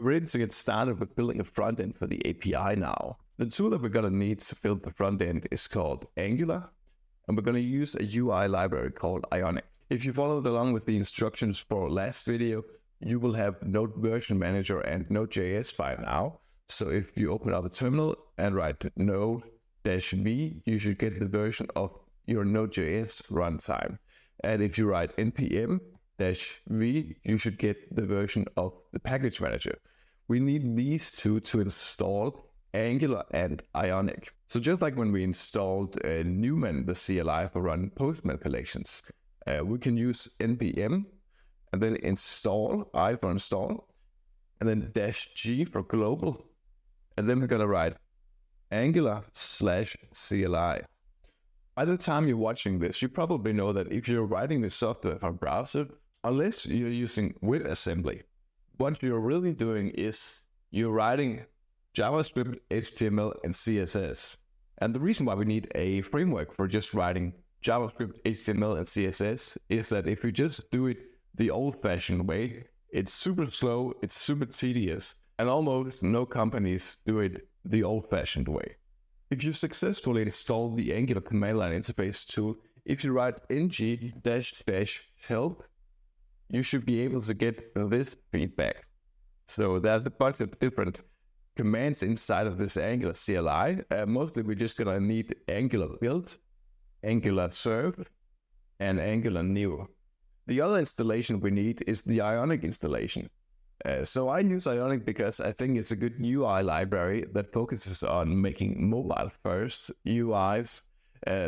We're ready to get started with building a front end for the API now. The tool that we're going to need to build the front end is called Angular, and we're going to use a UI library called Ionic. If you followed along with the instructions for last video, you will have Node version manager and Node.js by now. So if you open up a terminal and write node-v, you should get the version of your Node.js runtime. And if you write npm-v, you should get the version of the package manager. We need these two to install Angular and Ionic. So just like when we installed Newman, the CLI for running Postman collections, we can use npm and then install, I for install, and then -g for global. And then we're going to write Angular/CLI. By the time you're watching this, you probably know that if you're writing this software for a browser, unless you're using WebAssembly, what you're really doing is you're writing JavaScript, HTML, and CSS. And the reason why we need a framework for just writing JavaScript, HTML, and CSS is that if you just do it the old-fashioned way, it's super slow, it's super tedious, and almost no companies do it the old-fashioned way. If you successfully install the Angular command line interface tool, if you write ng-help, you should be able to get this feedback. So there's a bunch of different commands inside of this Angular CLI. Mostly we're just gonna need Angular build, Angular serve, and Angular new. The other installation we need is the Ionic installation. So I use Ionic because I think it's a good UI library that focuses on making mobile-first UIs.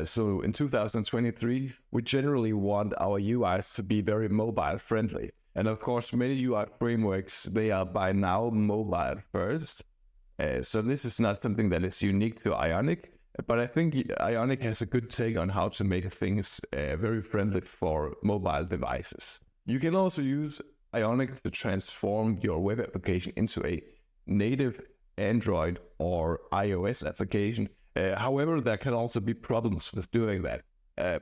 So in 2023, we generally want our UIs to be very mobile-friendly. And of course, many UI frameworks, they are by now mobile-first. So this is not something that is unique to Ionic, but I think Ionic has a good take on how to make things very friendly for mobile devices. You can also use Ionic to transform your web application into a native Android or iOS application. However, there can also be problems with doing that.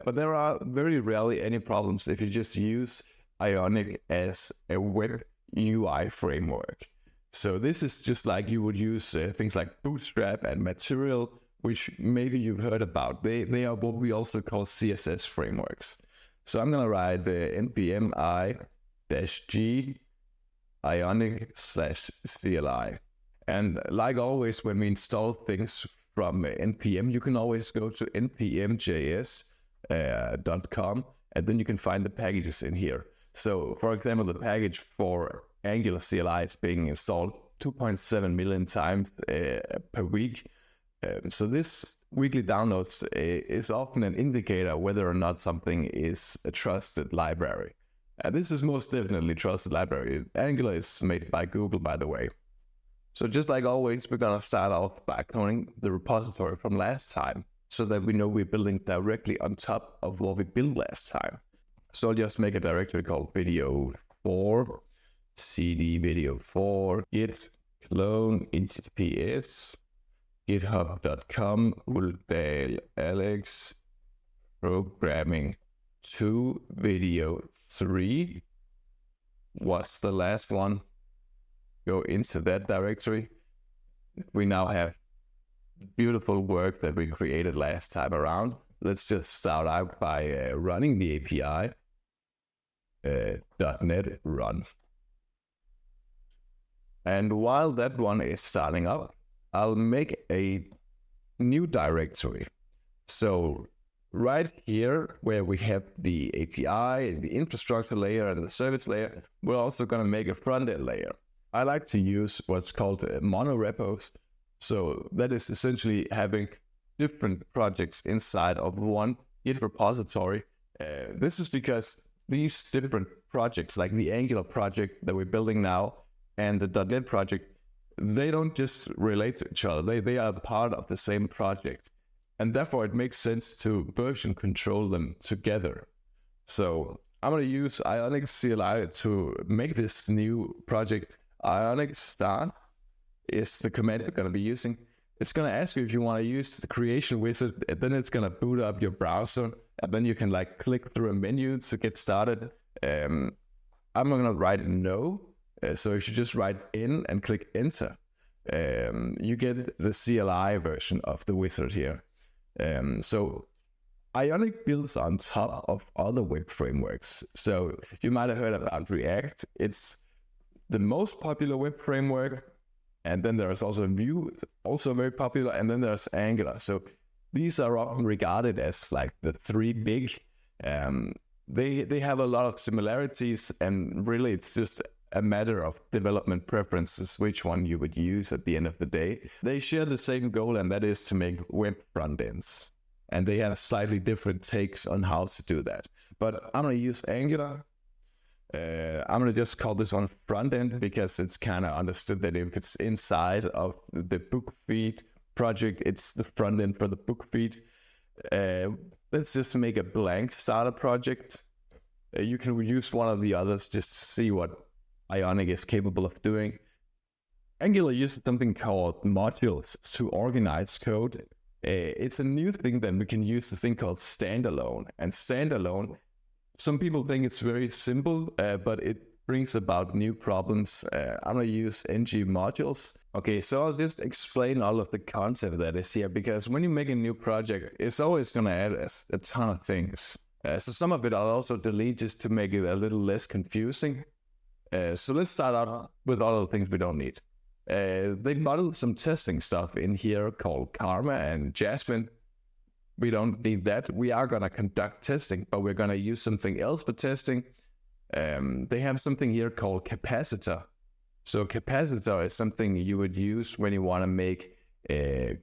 But there are very rarely any problems if you just use Ionic as a web UI framework. So this is just like you would use things like Bootstrap and Material, which maybe you've heard about. They are what we also call CSS frameworks. So I'm going to write npm i-g Ionic/CLI. And like always, when we install things from npm, you can always go to npmjs.com and then you can find the packages in here. So for example, the package for Angular CLI is being installed 2.7 million times per week. So this weekly downloads is often an indicator whether or not something is a trusted library. This is most definitely a trusted library. Angular is made by Google, by the way. So just like always, we're going to start off by cloning the repository from last time so that we know we're building directly on top of what we built last time. So I'll just make a directory called video4, cd video4, git clone https, github.com, Uldal Alex, programming 2 video 3. What's the last one? Go into that directory. We now have beautiful work that we created last time around. Let's just start out by running the API. .NET run. And while that one is starting up, I'll make a new directory. So right here, where we have the API, the infrastructure layer, and the service layer, we're also going to make a front-end layer. I like to use what's called monorepos. So that is essentially having different projects inside of one Git repository. This is because these different projects, like the Angular project that we're building now and the .NET project, they don't just relate to each other. They are part of the same project. And therefore, it makes sense to version control them together. So I'm going to use Ionic CLI to make this new project. Ionic start is the command we're going to be using. It's going to ask you if you want to use the creation wizard, and then it's going to boot up your browser, and then you can like click through a menu to get started. I'm going to write no, So if you just write in and click enter, you get the CLI version of the wizard here. So Ionic builds on top of other web frameworks. So you might have heard about React. It's the most popular web framework. And then there's also Vue, also very popular. And then there's Angular. So these are often regarded as like the three big. They have a lot of similarities, and really it's just a matter of development preferences, which one you would use at the end of the day. They share the same goal, and that is to make web front ends. And they have slightly different takes on how to do that. But I'm going to use Angular. I'm going to just call this one front end because it's kind of understood that if it's inside of the book feed project, it's the front end for the book feed. Let's just make a blank starter project. You can use one of the others just to see what Ionic is capable of doing. Angular uses something called modules to organize code. It's a new thing that we can use the thing called standalone. And standalone, some people think it's very simple, but it brings about new problems. I'm going to use ngModules. Okay, so I'll just explain all of the concept that is here, because when you make a new project, it's always going to add a ton of things. So some of it I'll also delete just to make it a little less confusing. So let's start out with all of the things we don't need. They modeled some testing stuff in here called Karma and Jasmine. We don't need that. We are going to conduct testing, but we're going to use something else for testing. They have something here called capacitor. So capacitor is something you would use when you want to make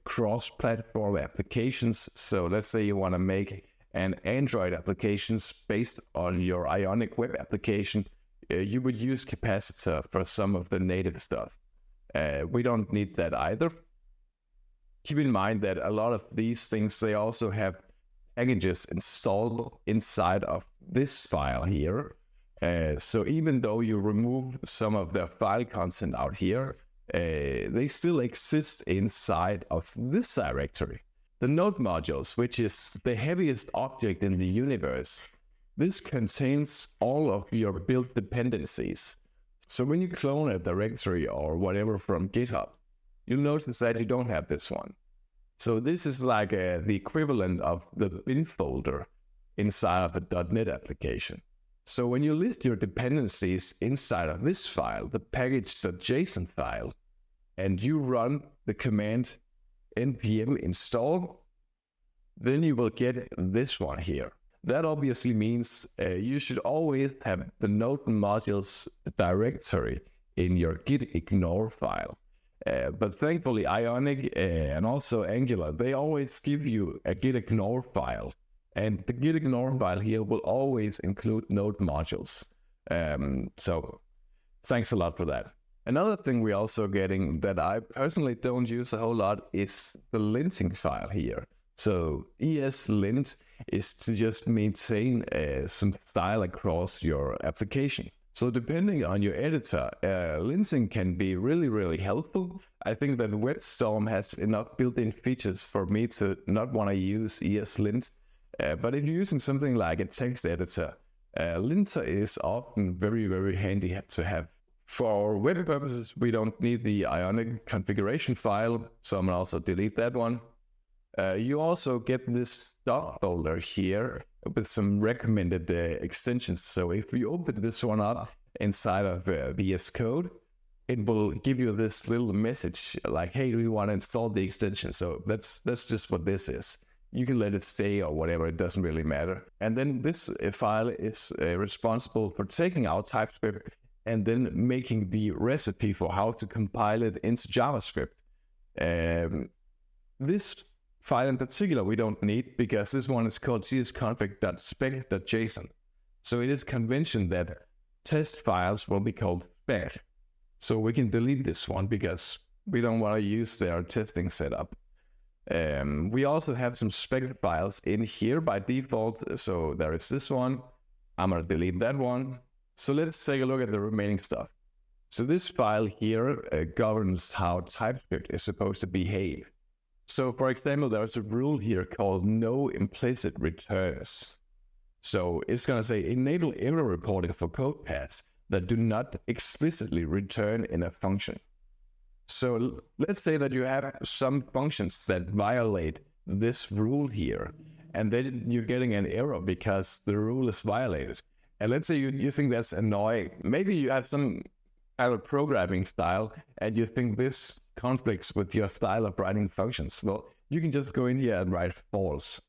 cross-platform applications. So let's say you want to make an Android applications based on your Ionic web application. You would use capacitor for some of the native stuff. We don't need that either. Keep in mind that a lot of these things, they also have packages installed inside of this file here. So even though you remove some of the file content out here, they still exist inside of this directory. The node modules, which is the heaviest object in the universe, this contains all of your build dependencies. So when you clone a directory or whatever from GitHub, you'll notice that you don't have this one. So this is like the equivalent of the bin folder inside of a .NET application. So when you list your dependencies inside of this file, the package.json file, and you run the command npm install, then you will get this one here. That obviously means you should always have the node modules directory in your git ignore file. But thankfully, Ionic and also Angular, they always give you a git ignore file. And the git ignore file here will always include node modules. So thanks a lot for that. Another thing we're also getting that I personally don't use a whole lot is the linting file here. So ESLint is to just maintain some style across your application. So depending on your editor, linting can be really, really helpful. I think that WebStorm has enough built-in features for me to not want to use ESLint. But if you're using something like a text editor, linter is often very, very handy to have. For web purposes, we don't need the Ionic configuration file, so I'm going to also delete that one. You also get this dot folder here with some recommended extensions. So if you open this one up inside of VS Code, it will give you this little message like, hey, do you want to install the extension? So that's just what this is. You can let it stay or whatever, it doesn't really matter. And then this file is responsible for taking out TypeScript and then making the recipe for how to compile it into JavaScript. This file in particular we don't need because this one is called csconfig.spec.json. So it is convention that test files will be called spec. So we can delete this one because we don't want to use their testing setup. We also have some spec files in here by default. So there is this one. I'm going to delete that one. So let's take a look at the remaining stuff. So this file here governs how TypeScript is supposed to behave. So for example, there's a rule here called no implicit returns. So it's going to say enable error reporting for code paths, that do not explicitly return in a function. So let's say that you have some functions that violate this rule here, and then you're getting an error because the rule is violated. And let's say you think that's annoying. Maybe you have some kind of programming style and you think this conflicts with your style of writing functions. Well, you can just go in here and write false.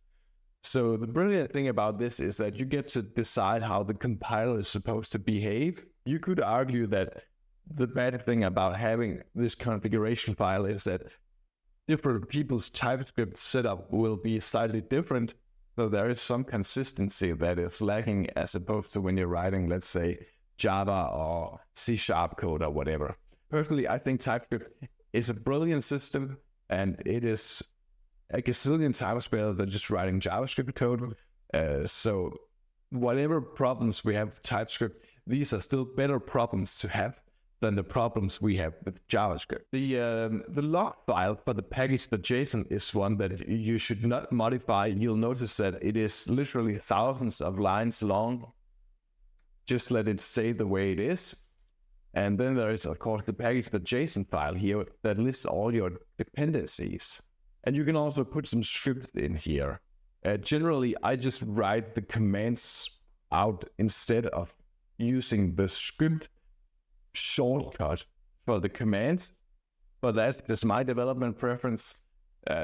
So the brilliant thing about this is that you get to decide how the compiler is supposed to behave. You could argue that the bad thing about having this configuration file is that different people's TypeScript setup will be slightly different. So there is some consistency that is lacking as opposed to when you're writing, let's say, Java or C# code or whatever. Personally, I think TypeScript is a brilliant system, and it is a gazillion times better than just writing JavaScript code. So whatever problems we have with TypeScript, these are still better problems to have than the problems we have with JavaScript. The log file for the package.json is one that you should not modify. You'll notice that it is literally thousands of lines long. Just let it stay the way it is. And then there is, of course, the package.json file here that lists all your dependencies. And you can also put some scripts in here. Generally, I just write the commands out instead of using the script shortcut for the commands. But that's just my development preference.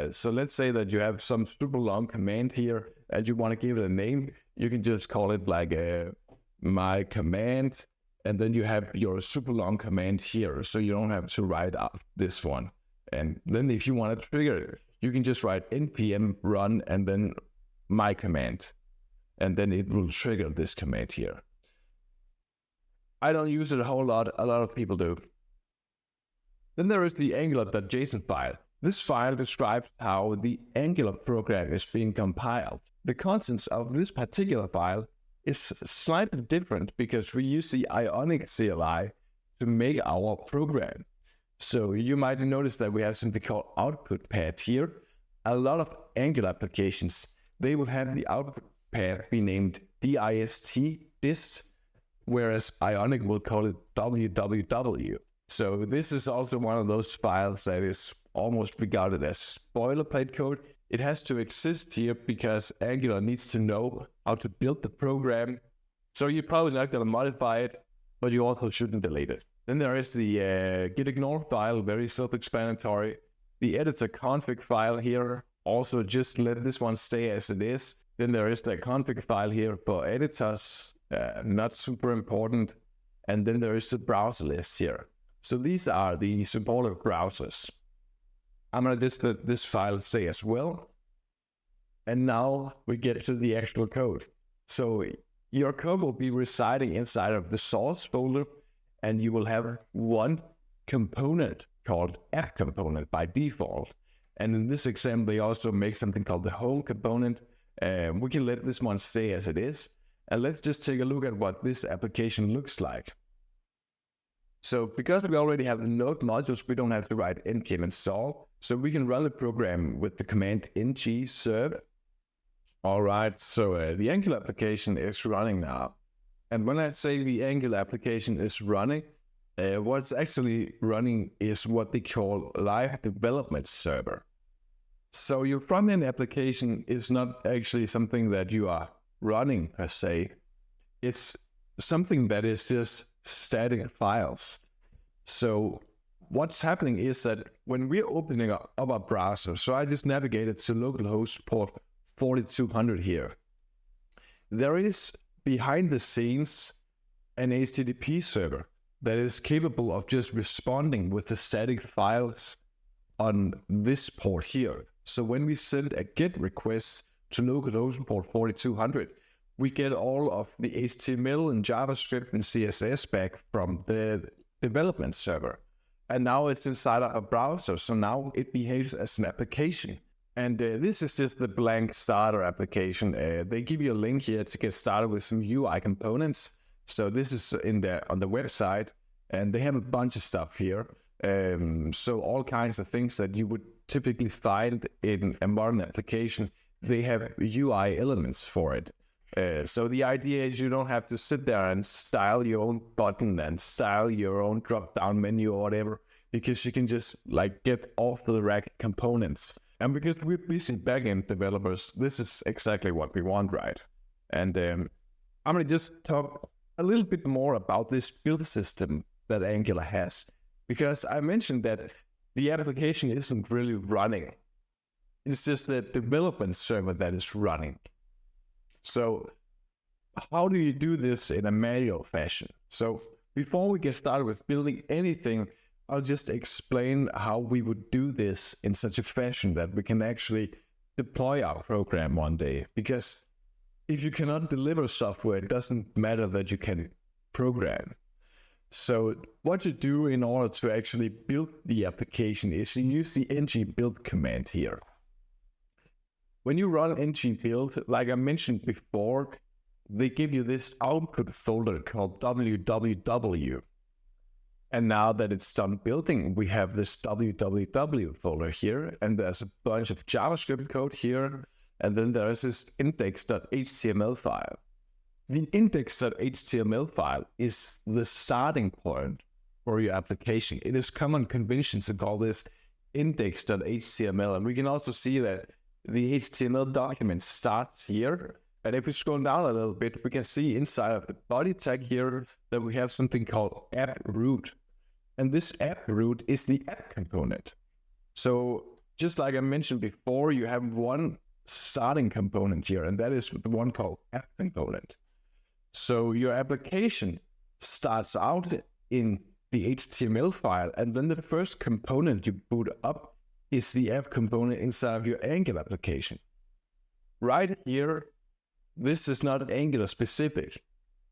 So let's say that you have some super long command here and you want to give it a name. You can just call it like my command, and then you have your super long command here, so you don't have to write out this one. And then if you want to trigger it, you can just write npm run and then my command, and then it will trigger this command here. I don't use it a whole lot. A lot of people do. Then there is the angular.json file. This file describes how the Angular program is being compiled. The contents of this particular file is slightly different because we use the Ionic CLI to make our program. So you might notice that we have something called output path here. A lot of Angular applications, they will have the output path be named dist, whereas Ionic will call it www. So this is also one of those files that is almost regarded as boilerplate code. It has to exist here because Angular needs to know how to build the program. So you're probably not going to modify it, but you also shouldn't delete it. Then there is the gitignore file, very self-explanatory. The editor config file here, also just let this one stay as it is. Then there is the config file here for editors, not super important. And then there is the browser list here. So these are the supported browsers. I'm going to just let this file stay as well. And now we get to the actual code. So your code will be residing inside of the source folder, and you will have one component called app component by default. And in this example, they also make something called the home component. We can let this one stay as it is. And let's just take a look at what this application looks like. So because we already have the node modules, we don't have to write npm install. So we can run the program with the command ng serve. All right, so the Angular application is running now. And when I say the Angular application is running, what's actually running is what they call live development server. So your front-end application is not actually something that you are running per se. It's something that is just static files. So what's happening is that when we're opening up our browser, so I just navigated to localhost port 4200 here. There is behind the scenes an HTTP server that is capable of just responding with the static files on this port here. So when we send a GET request to localhost port 4200, we get all of the HTML and JavaScript and CSS back from the development server. And now it's inside of a browser, so now it behaves as an application. And this is just the blank starter application. They give you a link here to get started with some UI components. So this is on the website, and they have a bunch of stuff here. So all kinds of things that you would typically find in a modern application, they have UI elements for it. So the idea is you don't have to sit there and style your own button and style your own drop-down menu or whatever, because you can just like get off-the-rack components. And because we're busy backend developers, this is exactly what we want, right? And I'm going to just talk a little bit more about this build system that Angular has, because I mentioned that the application isn't really running. It's just the development server that is running. So how do you do this in a manual fashion? So before we get started with building anything, I'll just explain how we would do this in such a fashion that we can actually deploy our program one day. Because if you cannot deliver software, it doesn't matter that you can program. So what you do in order to actually build the application is you use the ngBuild command here. When you run ngBuild, like I mentioned before, they give you this output folder called www. And now that it's done building, we have this www folder here, and there's a bunch of JavaScript code here, and then there is this index.html file. The index.html file is the starting point for your application. It is common convention to call this index.html, and we can also see that the HTML document starts here. And if we scroll down a little bit, we can see inside of the body tag here that we have something called app root. And this app root is the app component. So just like I mentioned before, you have one starting component here, and that is the one called app component. So your application starts out in the HTML file, and then the first component you boot up is the app component inside of your Angular application. Right here, this is not Angular specific.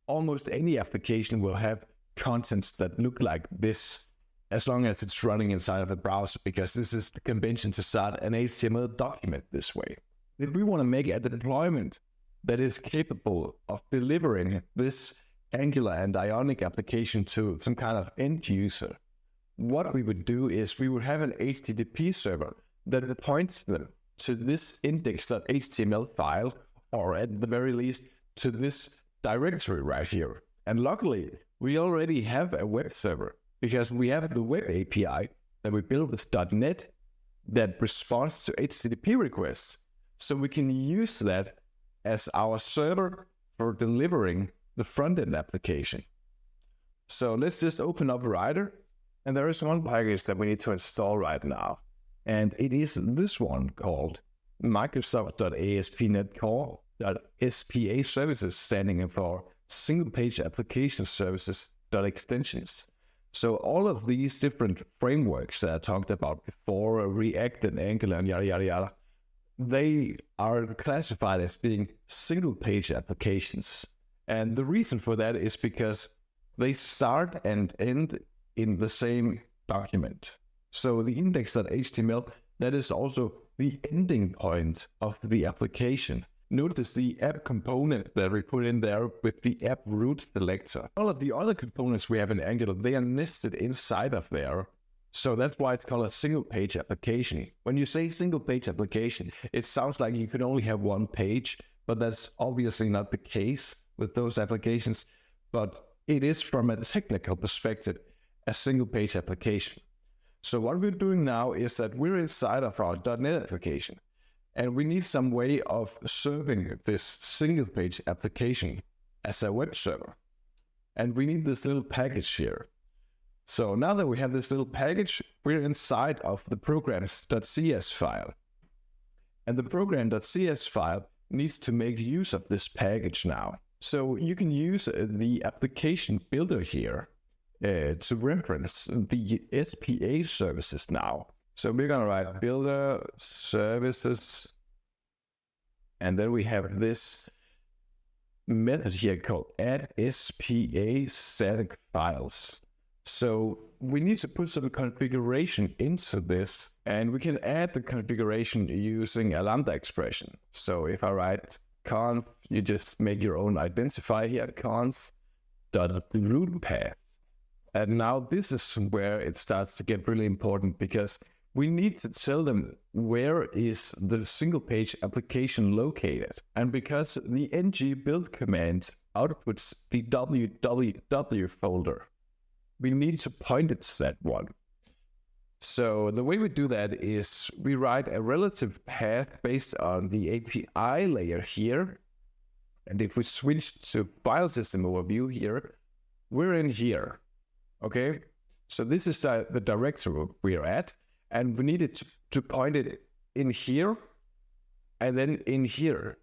Almost any application will have contents that look like this, as long as it's running inside of a browser, because this is the convention to start an HTML document this way. If we want to make a deployment that is capable of delivering this Angular and Ionic application to some kind of end user, what we would do is we would have an HTTP server that points them to this index.html file, or at the very least to this directory right here. And luckily, we already have a web server, because we have the web API that we built with .NET that responds to HTTP requests. So we can use that as our server for delivering the front-end application. So let's just open up Rider. And there is one package that we need to install right now. And it is this one called Microsoft.ASP.NET Core.SPA Services, standing for Single Page Application Services.Extensions. So all of these different frameworks that I talked about before, React and Angular and yada, yada, yada, they are classified as being single page applications. And the reason for that is because they start and end in the same document. So the index.html, that is also the ending point of the application. Notice the app component that we put in there with the app root selector. All of the other components we have in Angular, they are nested inside of there. So that's why it's called a single page application. When you say single page application, it sounds like you could only have one page, but that's obviously not the case with those applications. But it is, from a technical perspective, a single page application. So what we're doing now is that we're inside of our .NET application, and we need some way of serving this single page application as a web server. And we need this little package here. So now that we have this little package, we're inside of the programs.cs file. And the program.cs file needs to make use of this package now. So you can use the application builder here to reference the SPA services now. So we're going to write builder services, and then we have this method here called add SPA static files. So we need to put some configuration into this, and we can add the configuration using a lambda expression. So if I write conf, you just make your own identifier here, conf.root path. And now this is where it starts to get really important, because we need to tell them where is the single page application located. And because the ngBuild command outputs the www folder, we need to point it to that one. So the way we do that is we write a relative path based on the API layer here. And if we switch to file system overview here, we're in here. Okay, so this is the directory we're at, and we needed to point it in here and then in here.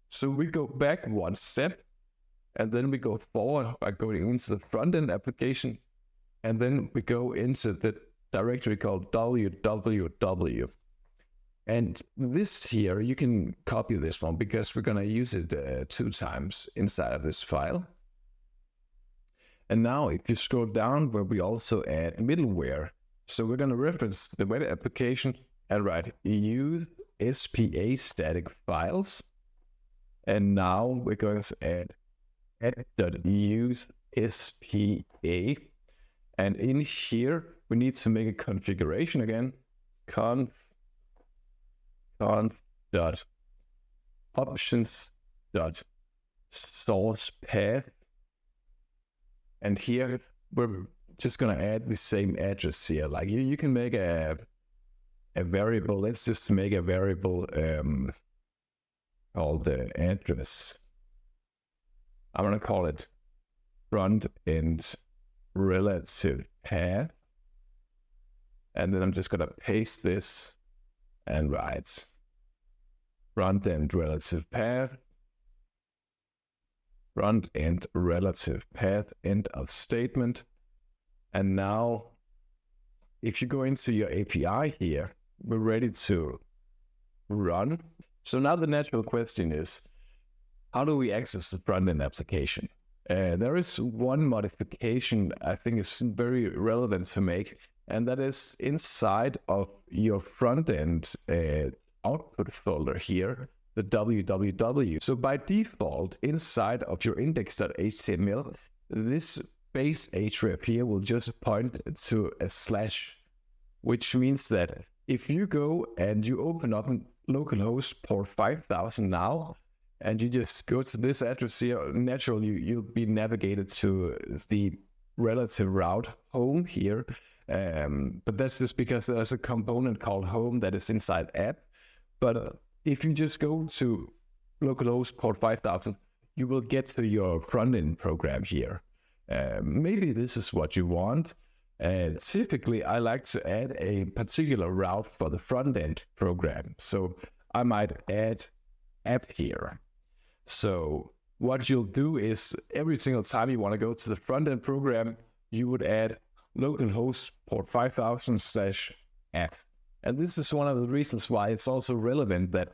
So we go back one step, and then we go forward by going into the front-end application, and then we go into the directory called www. And this here, you can copy this one because we're going to use it 2 times inside of this file. And now if you scroll down where we also add middleware, so we're going to reference the web application and write use SPA static files. And now we're going to add add.use SPA. And in here, we need to make a configuration again. conf.options.source path. And here we're just going to add the same address here. Like you can make a variable. Let's just make a variable called the address. I'm going to call it front end relative path. And then I'm just going to paste this and write front end relative path. Front end relative path, end of statement. And now, if you go into your API here, we're ready to run. So now the natural question is, how do we access the front end application? There is one modification I think is very relevant to make, and that is inside of your front end output folder here, the www. So by default, inside of your index.html, this base href here will just point to a slash, which means that if you go and you open up localhost port 5000 now, and you just go to this address here, naturally you'll be navigated to the relative route home here. But that's just because there's a component called home that is inside app. But if you just go to localhost port 5000, you will get to your front-end program here. Maybe this is what you want. Typically, I like to add a particular route for the front-end program. So I might add app here. So what you'll do is every single time you want to go to the front-end program, you would add localhost port 5000/app. And this is one of the reasons why it's also relevant that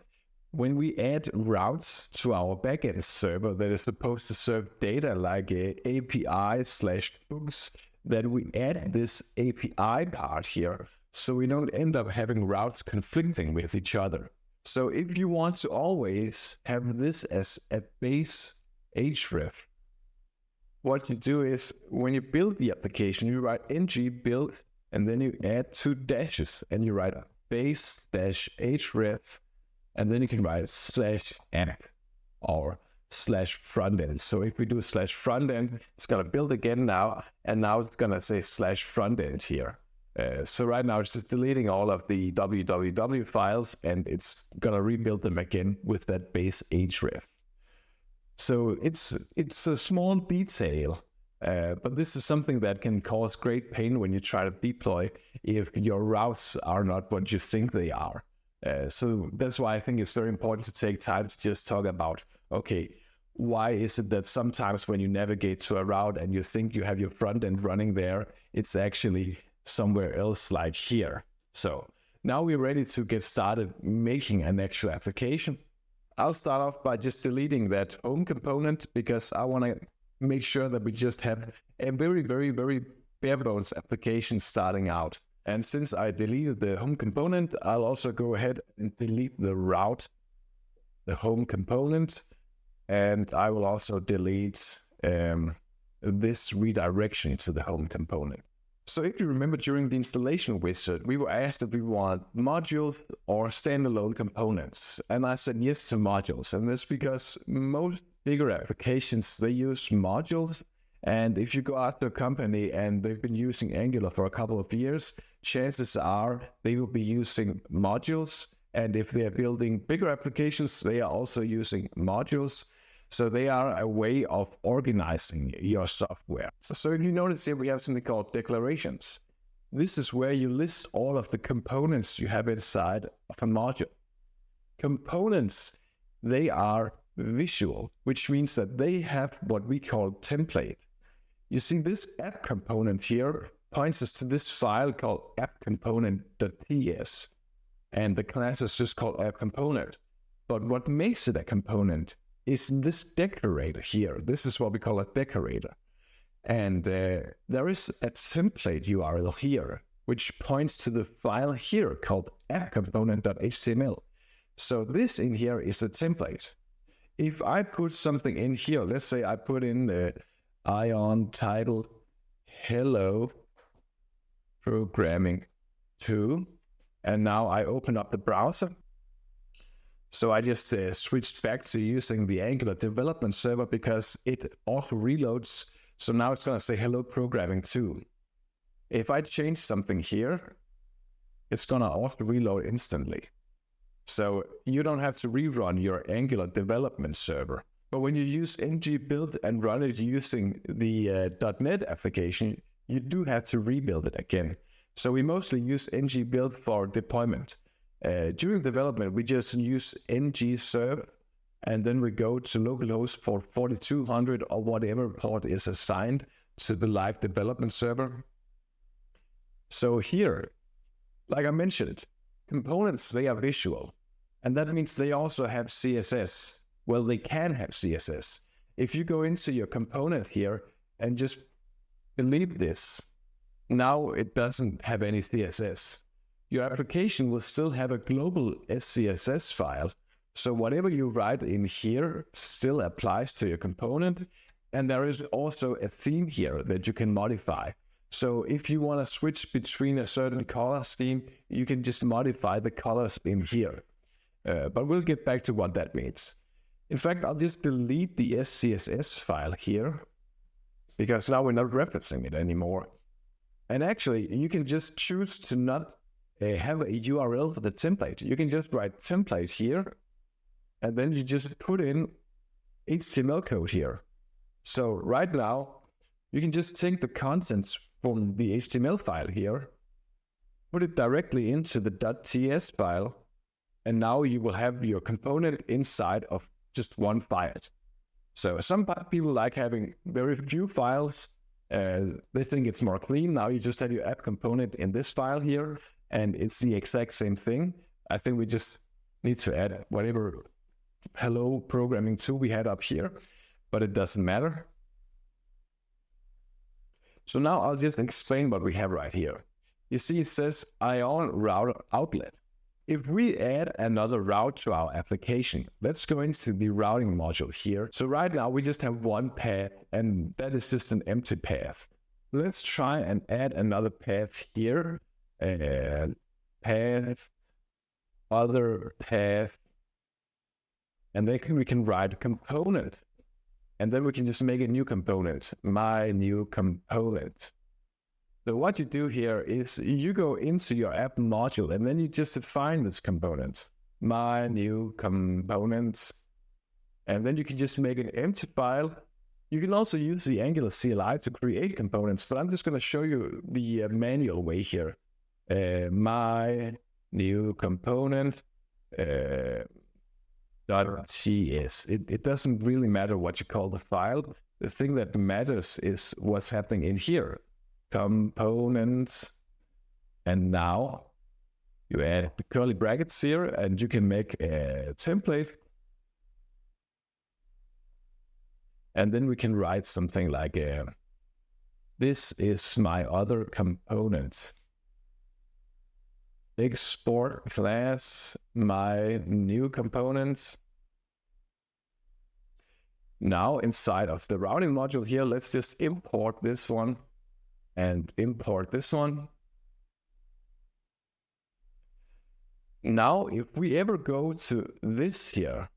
when we add routes to our backend server that is supposed to serve data like a API/books, that we add this API part here so we don't end up having routes conflicting with each other. So if you want to always have this as a base href, what you do is when you build the application, you write ngBuild, and then you add 2 dashes and you write base-href, and then you can write /app or /frontend. So if we do /frontend, it's going to build again now, and now it's going to say /frontend here. So right now it's just deleting all of the www files, and it's going to rebuild them again with that base href. So it's a small detail, but this is something that can cause great pain when you try to deploy if your routes are not what you think they are. So that's why I think it's very important to take time to just talk about, okay, why is it that sometimes when you navigate to a route and you think you have your front end running there, it's actually somewhere else like here. So now we're ready to get started making an actual application. I'll start off by just deleting that home component because I want to make sure that we just have a very, very, very bare bones application starting out. And since I deleted the home component, I'll also go ahead and delete the route, the home component, and I will also delete this redirection to the home component. So if you remember during the installation wizard, we were asked if we want modules or standalone components. And I said yes to modules. And that's because most bigger applications, they use modules. And if you go out to a company and they've been using Angular for a couple of years, chances are they will be using modules. And if they're building bigger applications, they are also using modules. So they are a way of organizing your software. So if you notice here, we have something called declarations. This is where you list all of the components you have inside of a module. Components, they are visual, which means that they have what we call template. You see this app component here points us to this file called appcomponent.ts. And the class is just called appComponent. But what makes it a component is this decorator here. This is what we call a decorator. And there is a template URL here, which points to the file here called appcomponent.html. So this in here is the template. If I put something in here, let's say I put in the Ion title, hello programming 2, and now I open up the browser. So I just switched back to using the Angular development server because it auto reloads. So now it's going to say hello programming 2. If I change something here, it's going to auto reload instantly. So you don't have to rerun your Angular development server. But when you use ngBuild and run it using the .NET application, you do have to rebuild it again. So we mostly use ngBuild for deployment. During development, we just use ngserve, and then we go to localhost for 4200 or whatever port is assigned to the live development server. So here, like I mentioned, components, they are visual, and that means they also have CSS. Well, they can have CSS. If you go into your component here and just delete this, now it doesn't have any CSS. Your application will still have a global SCSS file. So whatever you write in here still applies to your component. And there is also a theme here that you can modify. So if you want to switch between a certain color scheme, you can just modify the colors in here. But we'll get back to what that means. In fact, I'll just delete the SCSS file here because now we're not referencing it anymore. And actually, you can just choose to not have a URL for the template. You can just write template here, and then you just put in HTML code here. So right now, you can just take the contents from the HTML file here, put it directly into the .ts file, and now you will have your component inside of just one file. So some people like having very few files. They think it's more clean. Now you just have your app component in this file here, and it's the exact same thing. I think we just need to add whatever hello programming 2 we had up here, but it doesn't matter. So now I'll just explain what we have right here. You see it says Ion router outlet. If we add another route to our application, let's go into the routing module here. So right now we just have one path, and that is just an empty path. Let's try and add another path here. Path, other path, and then we can write a component. And then we can just make a new component, my new component. So what you do here is you go into your app module and then you just define this component, my new component. And then you can just make an empty file. You can also use the Angular CLI to create components, but I'm just going to show you the manual way here. My new component .ts. It doesn't really matter what you call the file. The thing that matters is what's happening in here. Components, and now you add the curly brackets here, and you can make a template, and then we can write something like this is my other component. Export class my new components. Now inside of the routing module here, let's just import this one. and import this one. Now, if we ever go to this here,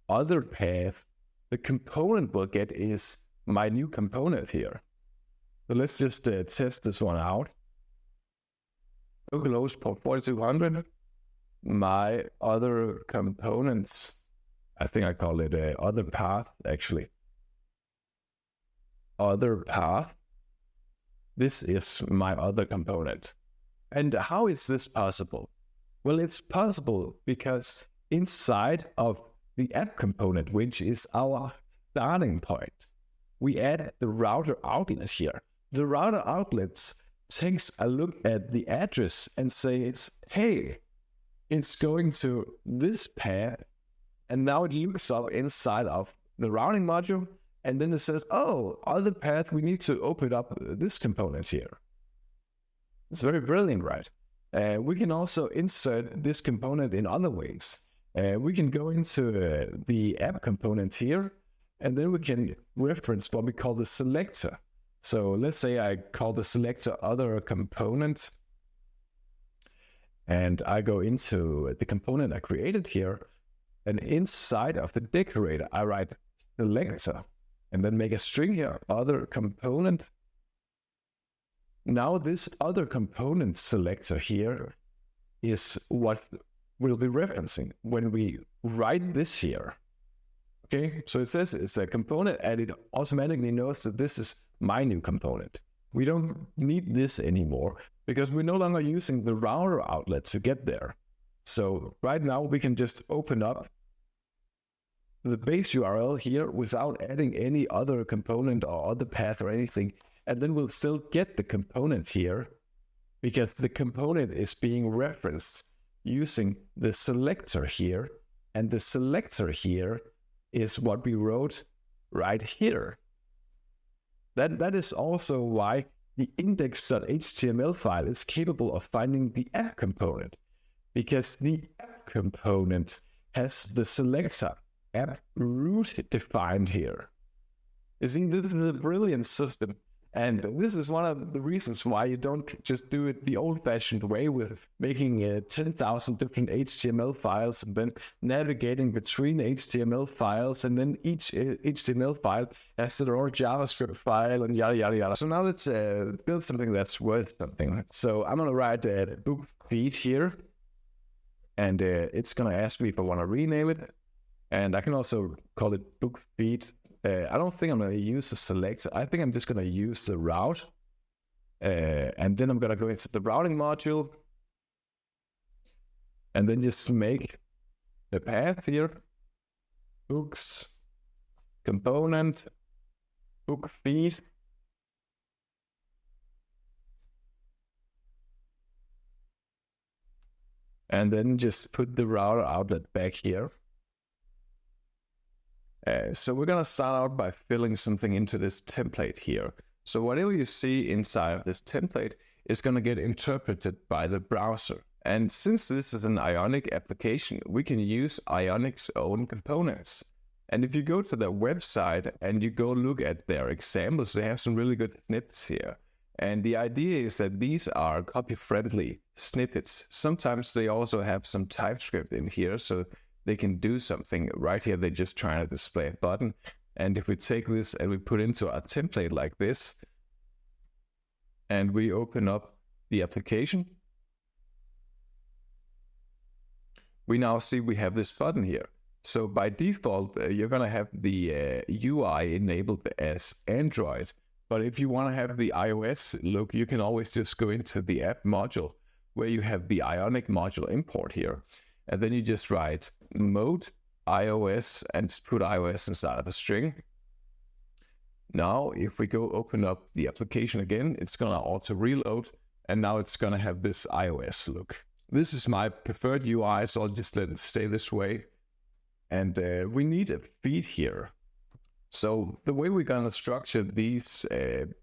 other path, the component we'll get is my new component here. So let's just test this one out. Localhost port 4200. My other components, I think I call it other path actually. Other path. This is my other component. And how is this possible? Well, it's possible because inside of the app component, which is our starting point, we add the router outlet here. The router outlets takes a look at the address and says, hey, it's going to this path, and now it looks up inside of the routing module, and then it says, oh, other path, we need to open up this component here. It's very brilliant, right? We can also insert this component in other ways. We can go into the app component here, and then we can reference what we call the selector. So let's say I call the selector other component, and I go into the component I created here, and inside of the decorator, I write selector, and then make a string here, other component. Now this other component selector here is what we'll be referencing when we write this here. Okay, so it says it's a component, and it automatically knows that this is my new component. We don't need this anymore because we're no longer using the router outlet to get there. So right now we can just open up the base URL here without adding any other component or other path or anything. And then we'll still get the component here because the component is being referenced using the selector here. And the selector here is what we wrote right here. That is also why the index.html file is capable of finding the app component, because the app component has the selector app root defined here. You see, this is a brilliant system. And this is one of the reasons why you don't just do it the old-fashioned way with making 10,000 different HTML files and then navigating between HTML files, and then each HTML file has their own JavaScript file and yada, yada, yada. So now let's build something that's worth something. So I'm going to write a book feed here, and it's going to ask me if I want to rename it. And I can also call it book feed. I don't think I'm going to use the selector. I think I'm just going to use the route. And then I'm going to go into the routing module. And then just make the path here. Books, component, book feed. And then just put the router outlet back here. So we're going to start out by filling something into this template here. So whatever you see inside of this template is going to get interpreted by the browser. And since this is an Ionic application, we can use Ionic's own components. And if you go to their website and you go look at their examples, they have some really good snippets here. And the idea is that these are copy-friendly snippets. Sometimes they also have some TypeScript in here, so they can do something. Right here, they're just trying to display a button. And if we take this and we put into our template like this, and we open up the application, we now see we have this button here. So by default, you're going to have the UI enabled as Android. But if you want to have the iOS look, you can always just go into the app module where you have the Ionic module import here. And then you just write mode iOS and just put iOS inside of a string. Now, if we go open up the application again, it's going to auto reload. And now it's going to have this iOS look. This is my preferred UI, so I'll just let it stay this way. And we need a feed here. So the way we're going to structure these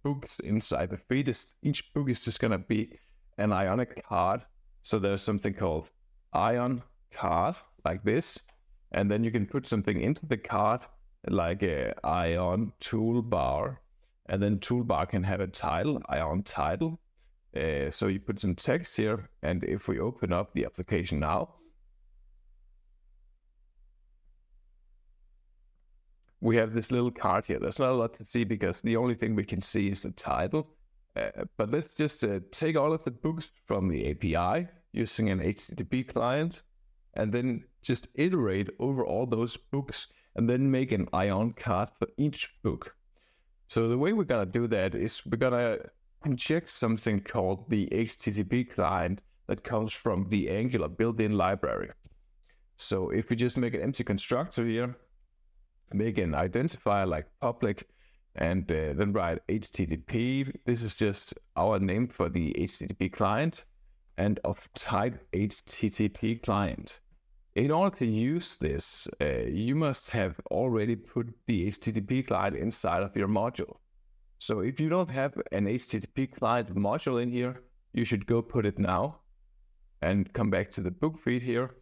books inside the feed is each book is just going to be an Ionic card. So there's something called Ion card like this. And then you can put something into the card like a Ion toolbar. and then toolbar can have a title, Ion title. So you put some text here, and if we open up the application now, we have this little card here. There's not a lot to see because the only thing we can see is the title. But let's just take all of the books from the API using an HTTP client, and then just iterate over all those books, and then make an Ion card for each book. So the way we're gonna do that is we're gonna inject something called the HTTP client that comes from the Angular built-in library. So if we just make an empty constructor here, make an identifier like public, and then write HTTP. This is just our name for the HTTP client, and of type HTTP client. In order to use this, you must have already put the HTTP client inside of your module. So if you don't have an HTTP client module in here, you should go put it now, and come back to the book feed here.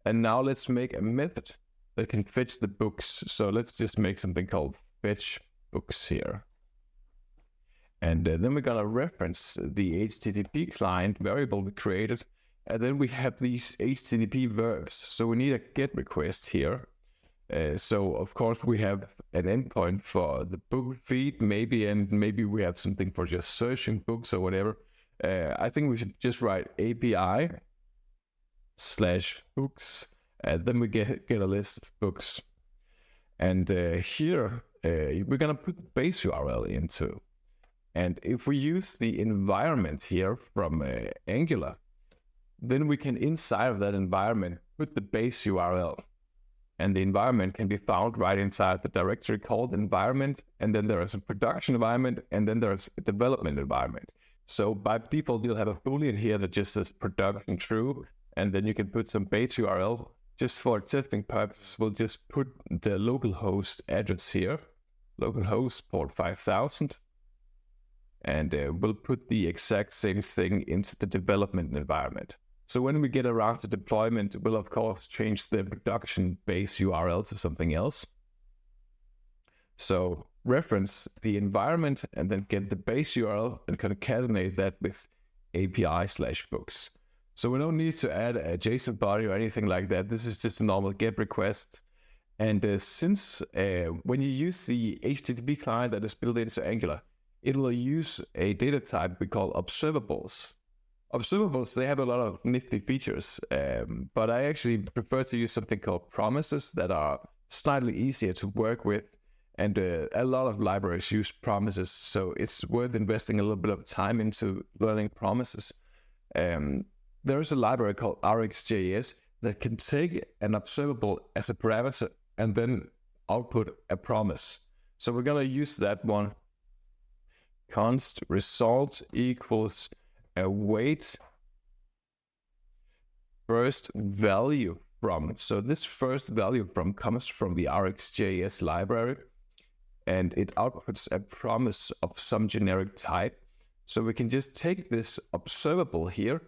And now let's make a method that can fetch the books. So let's just make something called fetch books here. And then we're gonna reference the HTTP client variable we created. And then we have these HTTP verbs. So we need a GET request here. So of course we have an endpoint for the book feed, and maybe we have something for just searching books or whatever. I think we should just write API/books, and then we get a list of books. And here we're gonna put the base URL into. And if we use the environment here from Angular, then we can, inside of that environment, put the base URL. And the environment can be found right inside the directory called environment. And then there is a production environment, and then there's a development environment. So by default, you'll have a Boolean here that just says production true. And then you can put some base URL. Just for testing purposes, we'll just put the localhost address here, localhost port 5000. And we'll put the exact same thing into the development environment. So when we get around to deployment, we'll of course change the production base URL to something else. So reference the environment and then get the base URL and concatenate that with API/books. So we don't need to add a JSON body or anything like that. This is just a normal GET request. And since when you use the HTTP client that is built into Angular, it will use a data type we call observables. Observables, they have a lot of nifty features, but I actually prefer to use something called promises that are slightly easier to work with. And a lot of libraries use promises, so it's worth investing a little bit of time into learning promises. There is a library called RxJS that can take an observable as a parameter and then output a promise. So we're going to use that one. Const result equals await first value from. So this first value from comes from the RxJS library, and it outputs a promise of some generic type. So we can just take this observable here,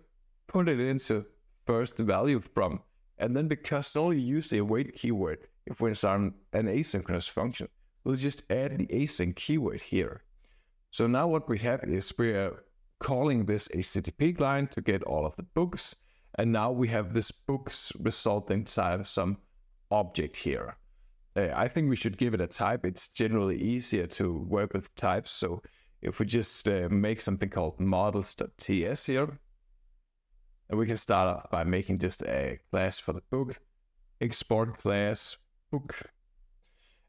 put it into first value from, and then because we only use the await keyword if we're on an asynchronous function, we'll just add the async keyword here. So now what we have is we're calling this HTTP client to get all of the books. And now we have this books result inside of some object here. I think we should give it a type. It's generally easier to work with types. So if we just make something called models.ts here, and we can start off by making just a class for the book, export class book.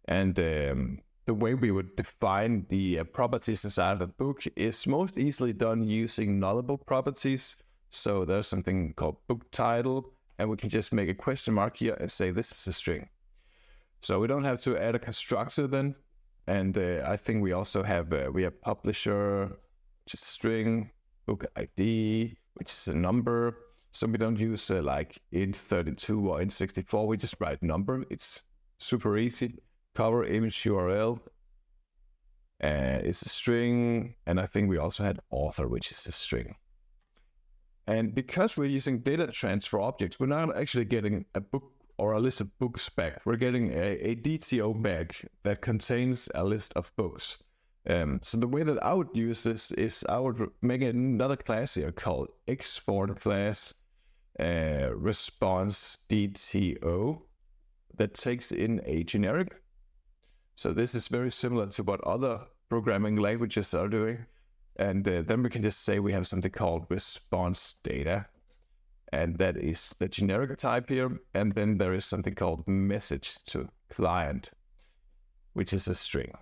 And the way we would define the properties inside of a book is most easily done using nullable properties. So there's something called book title, and we can just make a question mark here and say this is a string. So we don't have to add a constructor then. And I think we also have publisher, which is string, book ID, which is a number. So we don't use like int32 or int64. We just write number. It's super easy. Cover image URL, it's a string, and I think we also had author, which is a string. And because we're using data transfer objects, we're not actually getting a book or a list of books back. We're getting a DTO back that contains a list of books. So the way that I would use this is I would make another class here called export class response DTO that takes in a generic. So this is very similar to what other programming languages are doing. And then we can just say we have something called response data. And that is the generic type here. And then there is something called message to client, which is a string.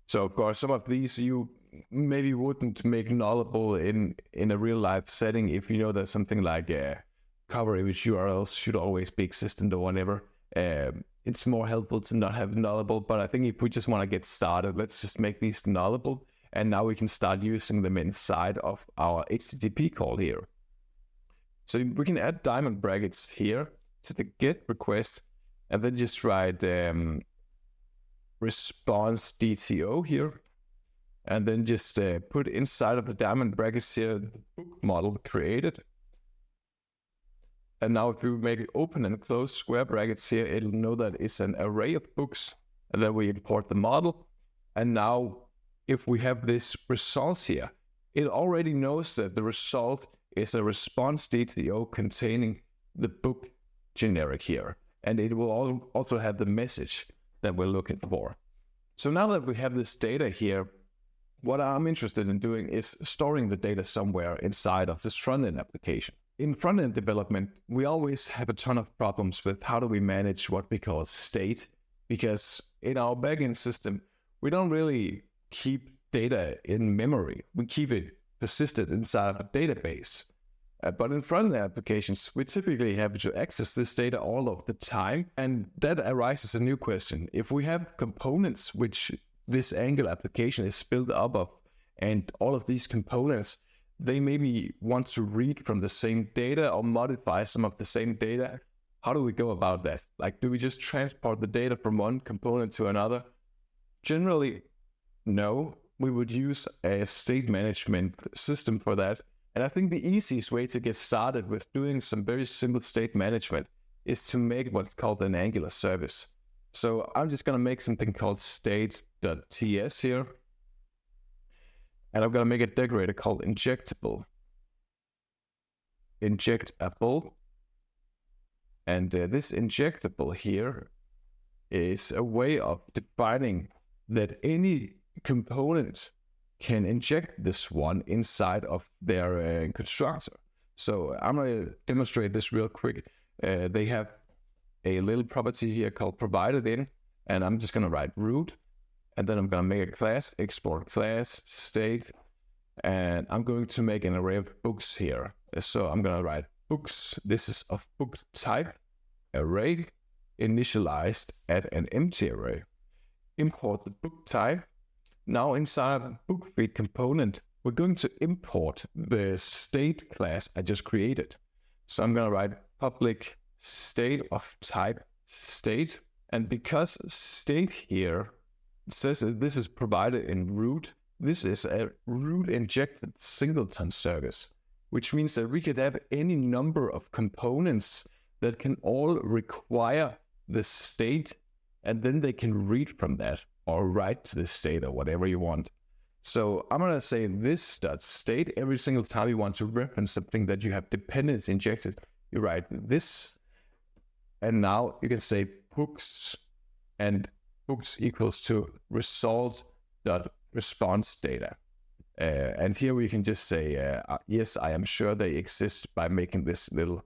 So of course, some of these you maybe wouldn't make nullable in a real life setting if you know that something like cover image URLs should always be existent or whatever. It's more helpful to not have nullable, but I think if we just want to get started, let's just make these nullable. And now we can start using them inside of our HTTP call here. So we can add diamond brackets here to the GET request, and then just write response DTO here, and then just put inside of the diamond brackets here the book model created. And now if we make it open and close square brackets here, it'll know that it's an array of books, and then we import the model. And now if we have this result here, it already knows that the result is a response DTO containing the book generic here, and it will also have the message that we're looking for. So now that we have this data here, what I'm interested in doing is storing the data somewhere inside of this front-end application. In front-end development, we always have a ton of problems with how do we manage what we call state, because in our backend system, we don't really keep data in memory. We keep it persisted inside of a database. But in front-end applications, we typically have to access this data all of the time. And that arises a new question. If we have components which this Angular application is built up of, and all of these components, they maybe want to read from the same data or modify some of the same data, how do we go about that? Like, do we just transport the data from one component to another? Generally, no. We would use a state management system for that. And I think the easiest way to get started with doing some very simple state management is to make what's called an Angular service. So I'm just going to make something called state.ts here. And I'm going to make a decorator called injectable. Injectable. And this injectable here is a way of defining that any component can inject this one inside of their constructor. So I'm going to demonstrate this real quick. They have a little property here called provided in, and I'm just going to write root, and then I'm going to make a class, export class, state, and I'm going to make an array of books here. So I'm going to write books. This is of book type, array, initialized at an empty array. Import the book type. Now inside the book feed component, we're going to import the state class I just created. So I'm going to write public state of type state. And because state here says that this is provided in root, this is a root injected singleton service, which means that we could have any number of components that can all require the state, and then they can read from that or write to the state or whatever you want. So I'm going to say this.state every single time you want to reference something that you have dependency injected. You write this, and now you can say books, and books equals to result.response data. And here we can just say, yes, I am sure they exist by making this little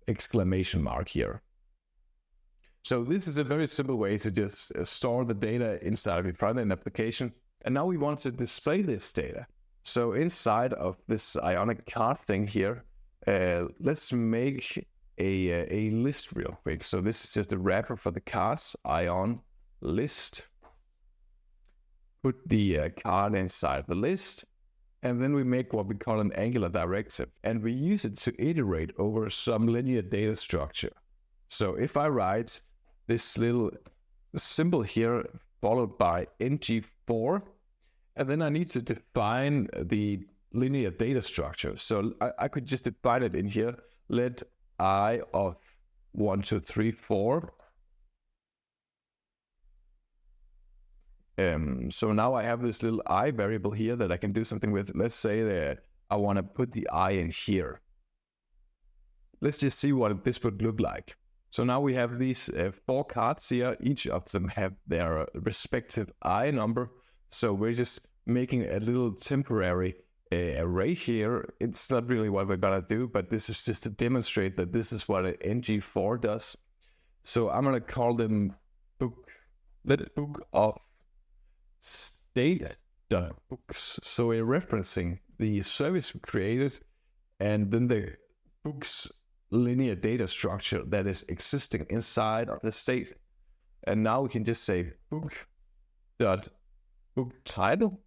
exclamation mark here. So this is a very simple way to just store the data inside of a front-end application. And now we want to display this data. So inside of this Ionic card thing here, let's make a list real quick. So this is just a wrapper for the cards, Ion list. Put the card inside the list. And then we make what we call an Angular directive. And we use it to iterate over some linear data structure. So if I write this little symbol here followed by ngFor, and then I need to define the linear data structure. So I could just define it in here. Let I of 1, 2, 3, 4 So now I have this little I variable here that I can do something with. Let's say that I want to put the I in here. Let's just see what this would look like. So now we have these 4 cards here. Each of them have their respective I number. So we're just making a little temporary array here. It's not really what we're gonna do, but this is just to demonstrate that this is what an ng4 does. So I'm gonna call them book, let book of state.books. So we're referencing the service we created and then the books linear data structure that is existing inside of the state. And now we can just say book.book title.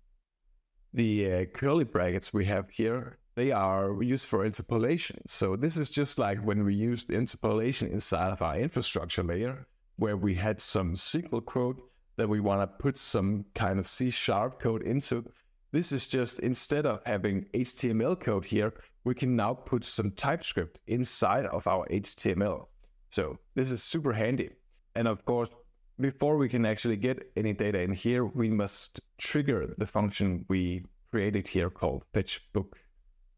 The curly brackets we have here, they are used for interpolation. So this is just like when we used interpolation inside of our infrastructure layer, where we had some SQL code that we want to put some kind of C# code into. This is just, instead of having HTML code here, we can now put some TypeScript inside of our HTML. So this is super handy. And of course, before we can actually get any data in here, we must trigger the function we created here called fetchBook.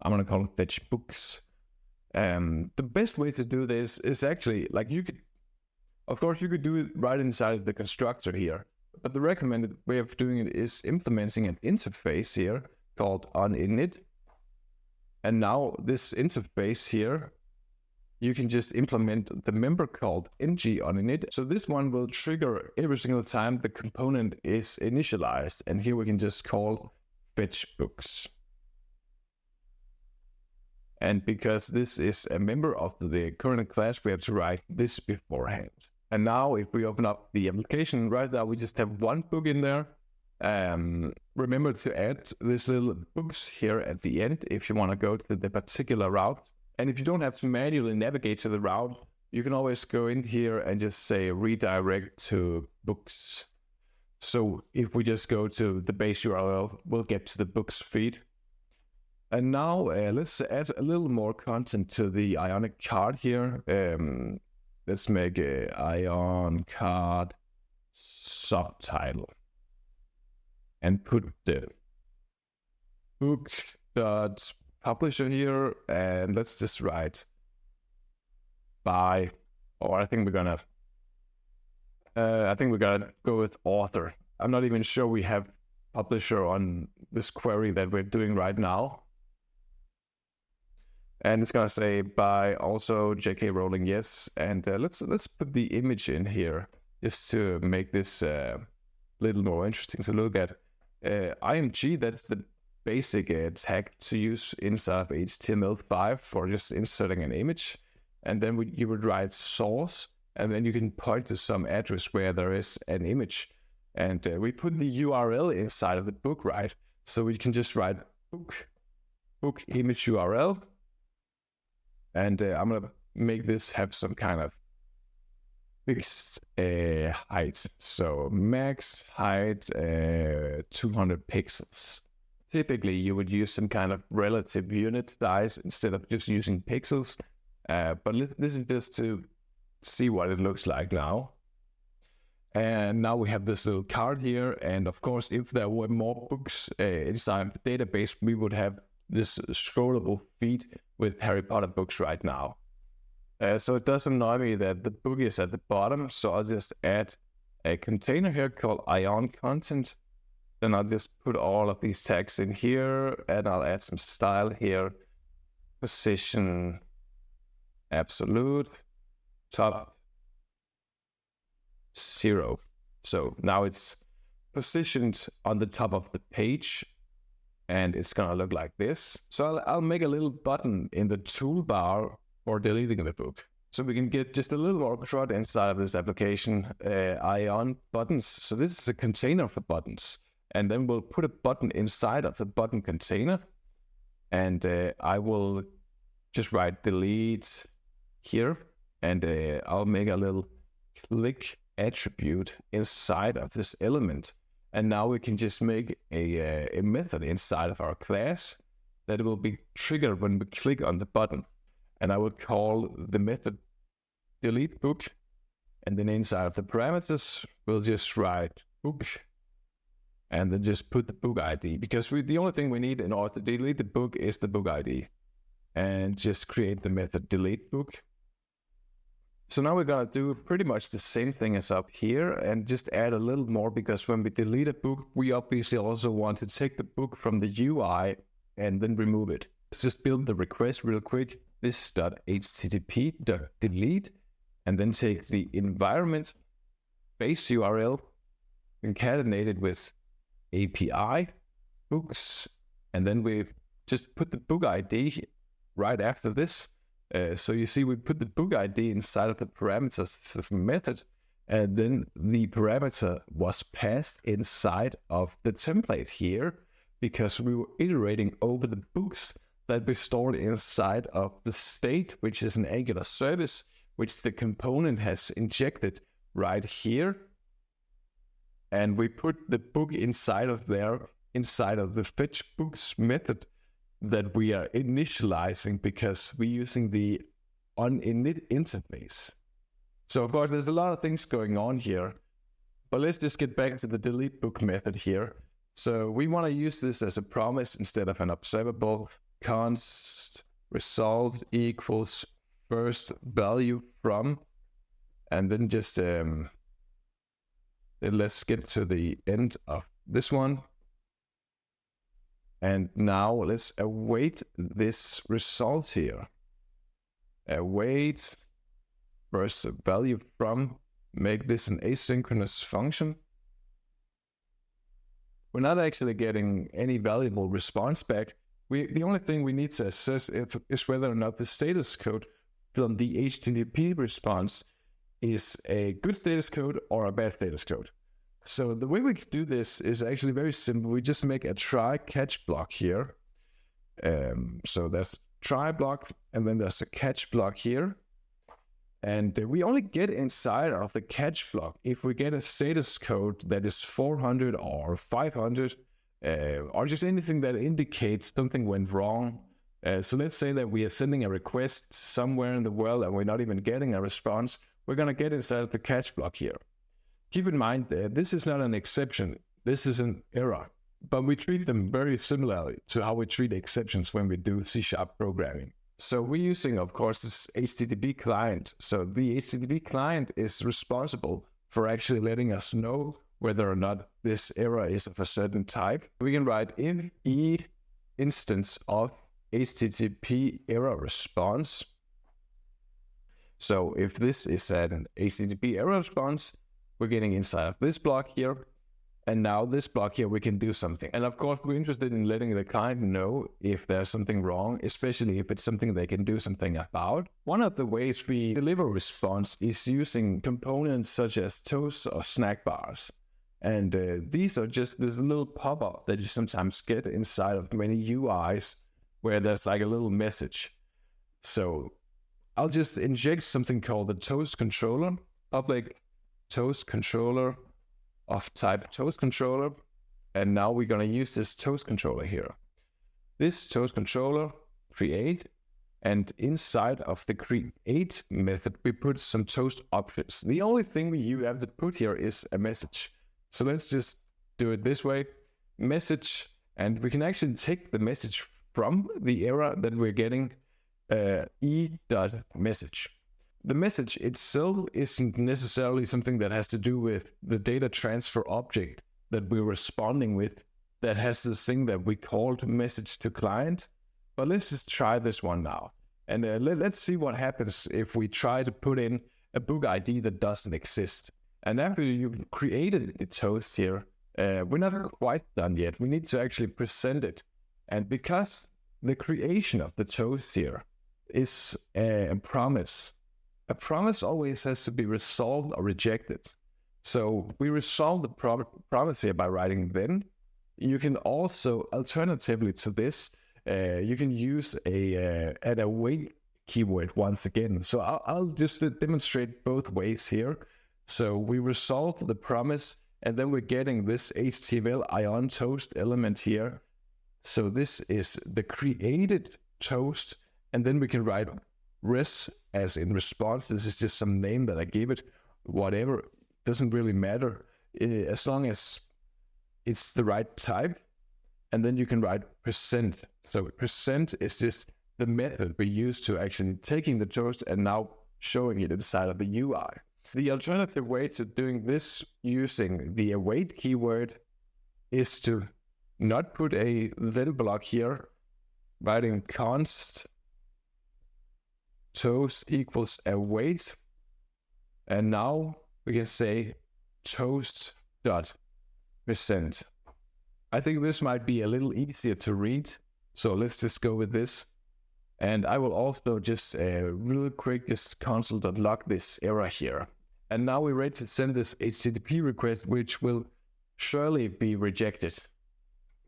I'm going to call it fetchBooks. The best way to do this is actually, like, you could, of course, you could do it right inside of the constructor here. But the recommended way of doing it is implementing an interface here called onInit. And now this interface here, you can just implement the member called ngOnInit. So this one will trigger every single time the component is initialized. And here we can just call fetchBooks. And because this is a member of the current class, we have to write this beforehand. And now if we open up the application, right now we just have one book in there. Remember to add this little books here at the end if you want to go to the particular route. And if you don't have to manually navigate to the route, you can always go in here and just say redirect to books. So if we just go to the base URL, we'll get to the books feed. And now let's add a little more content to the Ionic card here. Let's make a Ion card subtitle and put the book.publisher here, and let's just write by, or I think we're gonna go with author. I'm not even sure we have publisher on this query that we're doing right now. And it's gonna say by also J.K. Rowling, yes. And let's put the image in here just to make this a little more interesting to look at. IMG, that's the basic tag to use inside of HTML5 for just inserting an image. And then you would write source, and then you can point to some address where there is an image. And we put the URL inside of the book, right? So we can just write book image URL. And I'm going to make this have some kind of fixed height. So max height 200 pixels. Typically, you would use some kind of relative unit size instead of just using pixels. But this is just to see what it looks like now. And now we have this little card here. And of course, if there were more books inside the database, we would have this scrollable feed with Harry Potter books right now. So it does annoy me that the book is at the bottom. So I'll just add a container here called Ion content. Then I'll just put all of these tags in here, and I'll add some style here. Position absolute, top 0. So now it's positioned on the top of the page, and it's gonna look like this. So I'll make a little button in the toolbar for deleting the book. So we can get just a little more control inside of this application, Ion buttons. So this is a container for buttons. And then we'll put a button inside of the button container. And I will just write delete here. And I'll make a little click attribute inside of this element. And now we can just make a method inside of our class that will be triggered when we click on the button. And I will call the method delete book. And then inside of the parameters, we'll just write book and then just put the book ID, because the only thing we need in order to delete the book is the book ID, and just create the method delete book. So now we're gonna do pretty much the same thing as up here and just add a little more, because when we delete a book, we obviously also want to take the book from the UI and then remove it. Let's just build the request real quick. This .http.delete, and then take the environment base URL, concatenate it with API books, and then we just put the book ID right after this. So you see we put the book ID inside of the parameters of the method, and then the parameter was passed inside of the template here, because we were iterating over the books that we stored inside of the state, which is an Angular service, which the component has injected right here. And we put the book inside of there, inside of the fetch books method that we are initializing, because we're using the onInit interface. So of course, there's a lot of things going on here, but let's just get back to the delete book method here. So we want to use this as a promise instead of an observable. Const result equals first value from, and then just then let's get to the end of this one. And now let's await this result here. Await first value from, make this an asynchronous function. We're not actually getting any valuable response back. The only thing we need to assess is whether or not the status code from the HTTP response is a good status code or a bad status code. So the way we can do this is actually very simple. We just make a try catch block here. So there's try block, and then there's a catch block here. And we only get inside of the catch block if we get a status code that is 400 or 500, or just anything that indicates something went wrong. So let's say that we are sending a request somewhere in the world and we're not even getting a response. We're going to get inside of the catch block here. Keep in mind that this is not an exception. This is an error. But we treat them very similarly to how we treat exceptions when we do C# programming. So we're using, of course, this HTTP client. So the HTTP client is responsible for actually letting us know whether or not this error is of a certain type. We can write in e instance of HTTP error response. So if this is an HTTP error response, we're getting inside of this block here. And now this block here, we can do something. And of course, we're interested in letting the client know if there's something wrong, especially if it's something they can do something about. One of the ways we deliver response is using components such as toast or snack bars. And these are just this little pop-up that you sometimes get inside of many UIs where there's like a little message. So I'll just inject something called the toast controller, public toast controller of type toast controller. And now we're going to use this toast controller here. This toast controller create, and inside of the create method, we put some toast options. The only thing you have to put here is a message. So let's just do it this way, message, and we can actually take the message from the error that we're getting, e.message. The message itself isn't necessarily something that has to do with the data transfer object that we're responding with, that has this thing that we called message to client. But let's just try this one now. And let's see what happens if we try to put in a book ID that doesn't exist. And after you've created the toast here, we're not quite done yet. We need to actually present it. And because the creation of the toast here is a promise always has to be resolved or rejected. So we resolve the promise here by writing then. You can also, alternatively to this, you can use an await keyword once again. So I'll just demonstrate both ways here. So we resolve the promise, and then we're getting this HTML Ion toast element here. So this is the created toast, and then we can write res as in response. This is just some name that I gave it, whatever, doesn't really matter, as long as it's the right type, and then you can write %. So % is just the method we use to actually taking the toast and now showing it inside of the UI. The alternative way to doing this using the await keyword is to not put a little block here, writing const toast equals await, and now we can say toast dot %. I think this might be a little easier to read, so let's just go with this. And I will also just real quick just console.log this error here. And now we're ready to send this HTTP request, which will surely be rejected.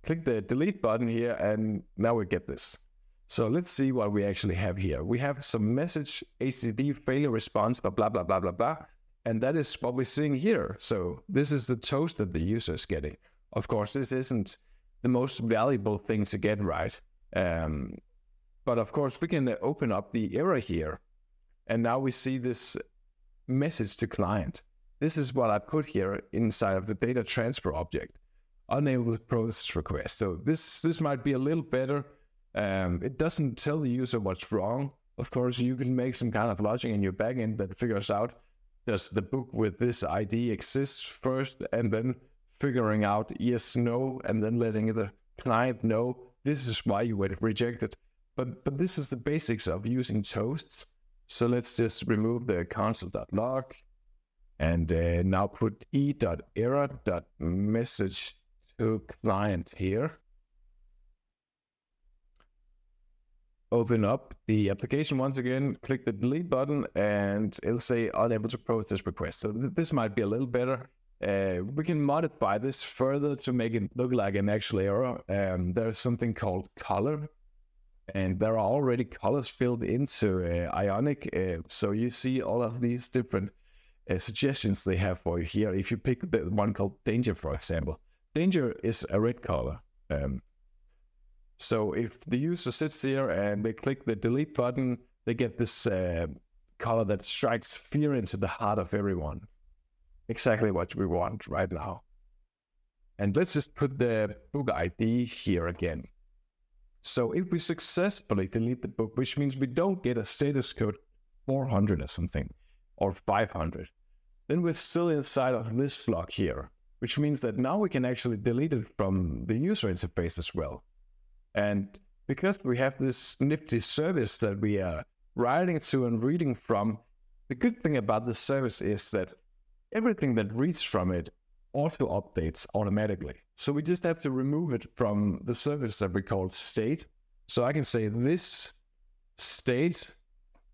Click the delete button here, and now we get this. So let's see what we actually have here. We have some message, HTTP failure response, blah, blah, blah, blah, blah, blah. And that is what we're seeing here. So this is the toast that the user is getting. Of course, this isn't the most valuable thing to get right. But of course, we can open up the error here. And now we see this message to client. This is what I put here inside of the data transfer object. Unable to process request. So this might be a little better. It doesn't tell the user what's wrong. Of course, you can make some kind of logic in your backend that figures out, does the book with this ID exist first, and then figuring out yes, no, and then letting the client know this is why you were rejected. But this is the basics of using toasts. So let's just remove the console.log and now put e.error.message to client here. Open up the application once again, click the delete button, and it'll say unable to process request. So this might be a little better. We can modify this further to make it look like an actual error. There's something called color, and there are already colors filled into Ionic. So you see all of these different suggestions they have for you here. If you pick the one called danger, for example, danger is a red color. So if the user sits here and they click the delete button, they get this color that strikes fear into the heart of everyone. Exactly what we want right now. And let's just put the book ID here again. So if we successfully delete the book, which means we don't get a status code 400 or something, or 500, then we're still inside of this block here, which means that now we can actually delete it from the user interface as well. And because we have this nifty service that we are writing to and reading from, the good thing about this service is that everything that reads from it auto updates automatically. So we just have to remove it from the service that we call state. So I can say this state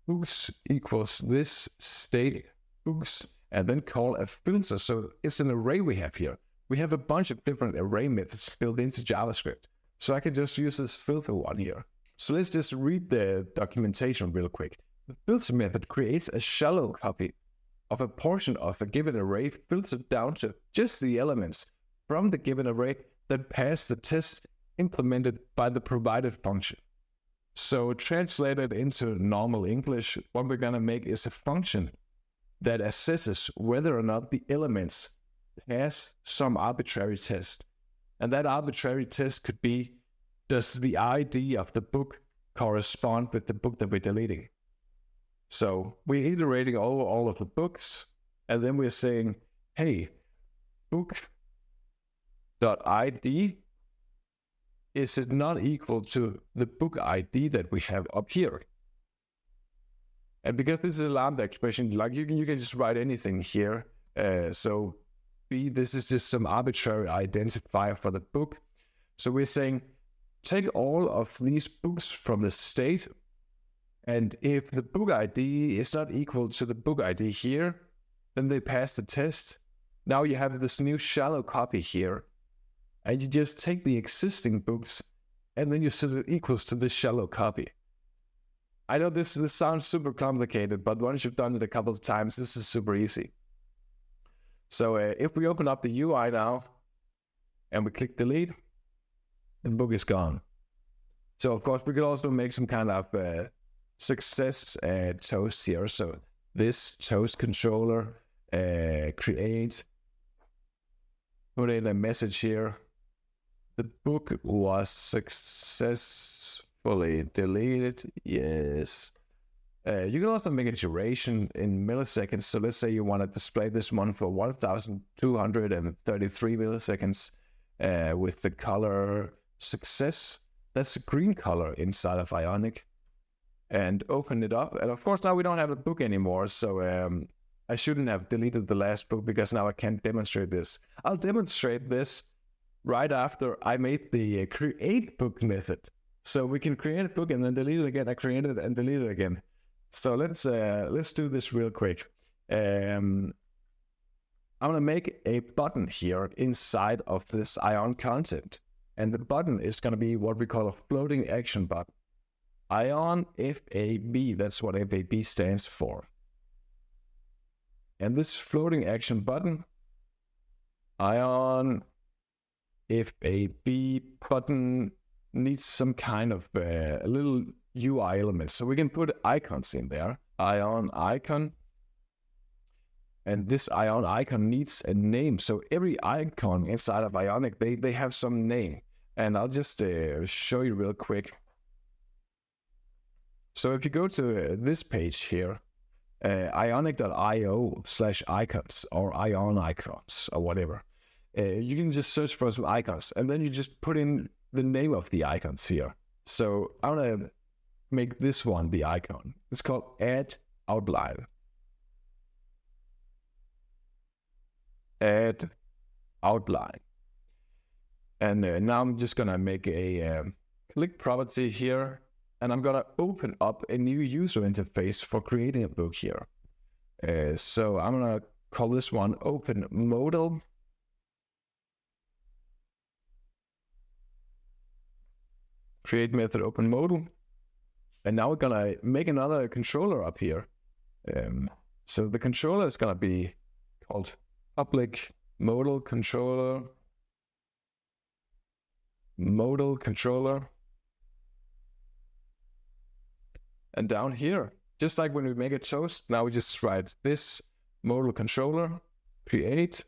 books equals this state books, and then call a filter. So it's an array we have here. We have a bunch of different array methods built into JavaScript. So I can just use this filter one here. So let's just read the documentation real quick. The filter method creates a shallow copy of a portion of a given array filtered down to just the elements from the given array that pass the test implemented by the provided function. So translated into normal English, what we're going to make is a function that assesses whether or not the elements pass some arbitrary test. And that arbitrary test could be, does the ID of the book correspond with the book that we're deleting? So we're iterating over all of the books, and then we're saying, hey, book.id, is it not equal to the book ID that we have up here? And because this is a lambda expression, like you can just write anything here. So this is just some arbitrary identifier for the book. So we're saying, take all of these books from the state, and if the book ID is not equal to the book ID here, then they pass the test. Now you have this new shallow copy here, and you just take the existing books, and then you set it equals to this shallow copy. I know this sounds super complicated, but once you've done it a couple of times, this is super easy. So if we open up the UI now, and we click delete, the book is gone. So of course, we could also make some kind of success toast here. So this toast controller create put in a message here. The book was successfully deleted. Yes. You can also make a duration in milliseconds. So let's say you want to display this one for 1,233 milliseconds with the color success. That's a green color inside of Ionic. And open it up. And of course, now we don't have a book anymore. So I shouldn't have deleted the last book because now I can't demonstrate this. I'll demonstrate this right after I made the create book method. So we can create a book and then delete it again. I create it and delete it again. So let's do this real quick. I'm gonna make a button here inside of this Ion content, and the button is gonna be what we call a floating action button. Ion FAB, that's what FAB stands for. And this floating action button, Ion FAB button, needs some kind of a little UI element. So we can put icons in there. Ion icon. And this Ion icon needs a name. So every icon inside of Ionic, they have some name. And I'll just show you real quick. So if you go to this page here, ionic.io/icons or Ion icons or whatever, you can just search for some icons and then you just put in the name of the icons here. So I'm gonna make this one the icon. It's called add outline. Add outline. And now I'm just gonna make a click property here, and I'm gonna open up a new user interface for creating a book here. So I'm gonna call this one open modal. Create method open modal. And now we're gonna make another controller up here. So the controller is gonna be called public modal controller. Modal controller. And down here, just like when we make a toast, now we just write this modal controller, create,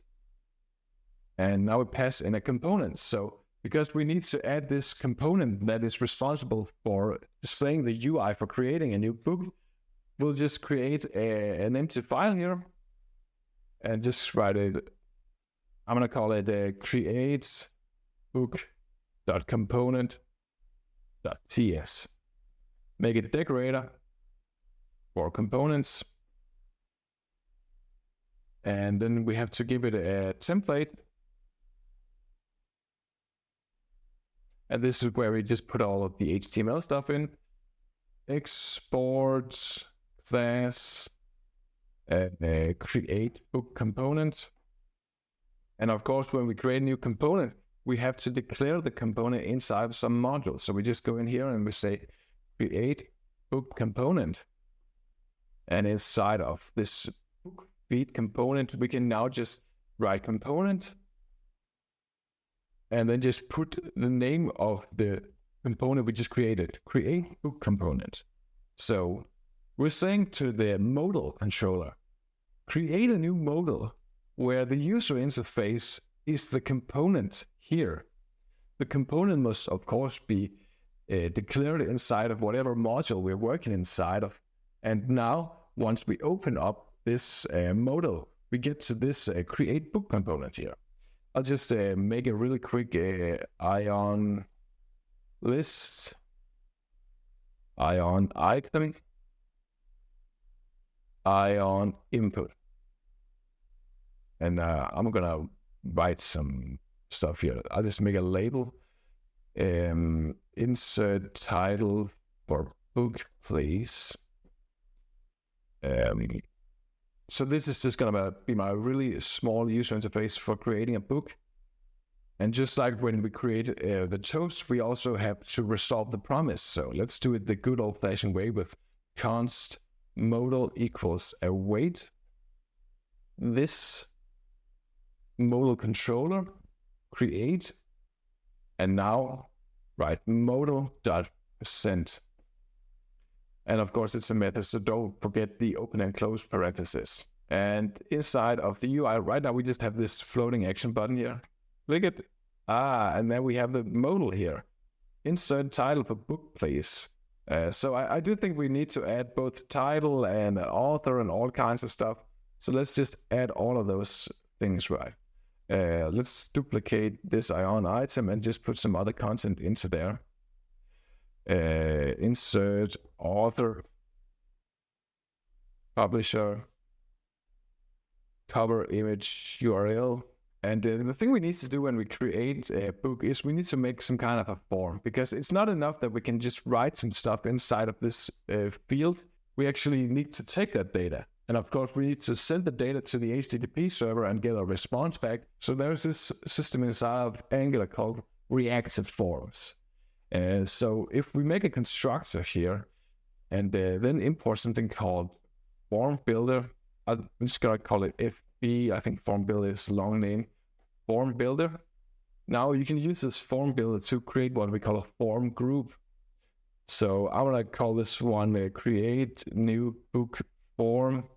and now we pass in a component. So because we need to add this component that is responsible for displaying the UI for creating a new book, we'll just create an empty file here and just write it. I'm going to call it create book.component.ts. Make it decorator for components. And then we have to give it a template. And this is where we just put all of the HTML stuff in. Export class create book component. And of course, when we create a new component, we have to declare the component inside of some module. So we just go in here and we say create book component. And inside of this book feed component, we can now just write component and then just put the name of the component we just created, create book component. So we're saying to the modal controller, create a new modal where the user interface is the component here. The component must, of course, be declared inside of whatever module we're working inside of. And now, once we open up this modal, we get to this create book component here. I'll just make a really quick Ion list, Ion item, Ion input. And I'm gonna write some stuff here. I'll just make a label, insert title for book, please. So this is just gonna be my really small user interface for creating a book. And just like when we create the toast, we also have to resolve the promise. So let's do it the good old-fashioned way with const modal equals await this modal controller, create, and now write modal.percent. And of course, it's a method, so don't forget the open and close parenthesis. And inside of the UI, right now, we just have this floating action button here. Click it. And then we have the modal here. Insert title for book, please. So I do think we need to add both title and author and all kinds of stuff. So let's just add all of those things, right? Let's duplicate this Ion item and just put some other content into there. Insert author, publisher, cover image URL. And the thing we need to do when we create a book is we need to make some kind of a form, because it's not enough that we can just write some stuff inside of this field. We actually need to take that data. And of course, we need to send the data to the HTTP server and get a response back. So there's this system inside of Angular called reactive forms. So if we make a constructor here and then import something called form builder, I'm just going to call it FB. I think form builder is a long name. Form builder. Now you can use this form builder to create what we call a form group. So I want to call this one create new book form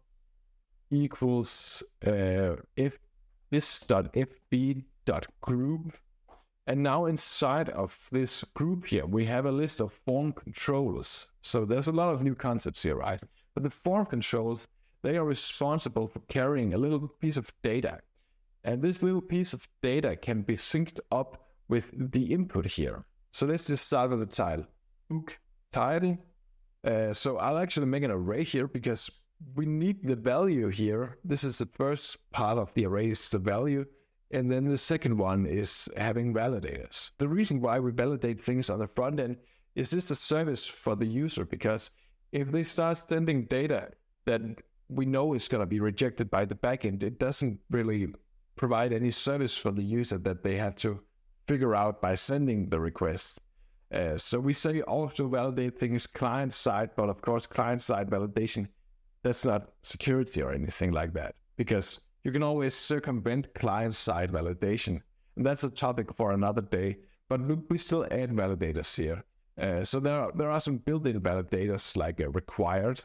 equals if this.fb.group. And now inside of this group here, we have a list of form controls. So there's a lot of new concepts here, right? But the form controls, they are responsible for carrying a little piece of data. And this little piece of data can be synced up with the input here. So let's just start with the title. Book title. So I'll actually make an array here because we need the value here. This is the first part of the array, is the value. And then the second one is having validators. The reason why we validate things on the front end is this a service for the user, because if they start sending data that we know is going to be rejected by the backend, it doesn't really provide any service for the user that they have to figure out by sending the request. So we say also validate things client side, but of course client side validation, that's not security or anything like that, because you can always circumvent client side validation. And that's a topic for another day, but we still add validators here. So there are some built-in validators like required.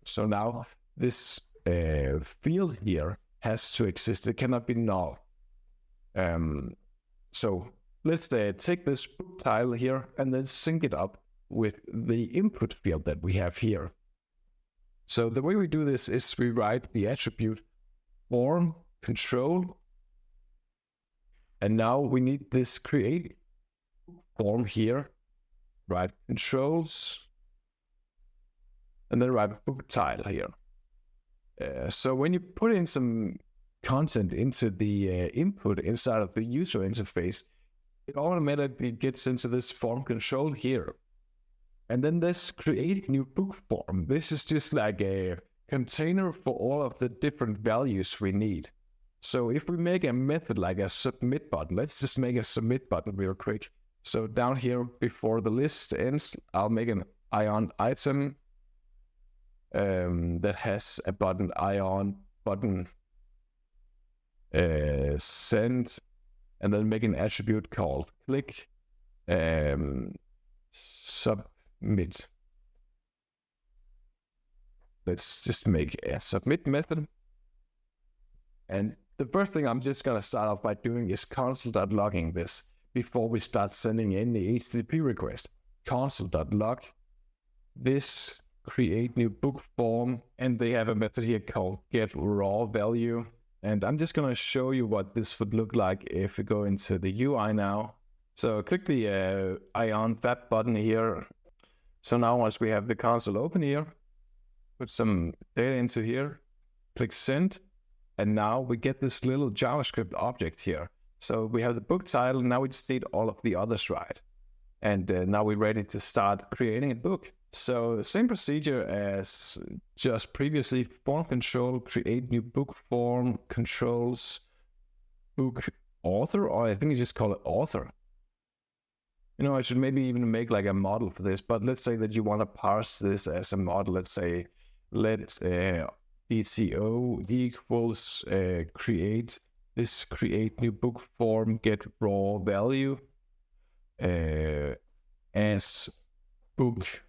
So now this field here has to exist. It cannot be null. So let's take this book title here and then sync it up with the input field that we have here. So the way we do this is we write the attribute form control. And now we need this create form here, write controls, and then write book title here. So when you put in some content into the input inside of the user interface, it automatically gets into this form control here. And then this create new book form. This is just like a container for all of the different values we need. So if we make a method like a submit button, let's just make a submit button real quick. So down here before the list ends, I'll make an Ion item that has a button Ion button send, and then make an attribute called click submit. Let's just make a submit method. And the first thing I'm just going to start off by doing is console.logging this before we start sending in the HTTP request. Console.log this create new book form, and they have a method here called get raw value. And I'm just going to show you what this would look like if we go into the UI now. So click the Ion Fab button here. So now once we have the console open here, put some data into here, click send, and now we get this little JavaScript object here. So we have the book title, now we just need all of the others right. And now we're ready to start creating a book. So the same procedure as just previously, form control, create new book form, controls, book author, or I think you just call it author. You know, I should maybe even make like a model for this, but let's say that you want to parse this as a model. Let's say, let DCO equals create new book form, get raw value as book.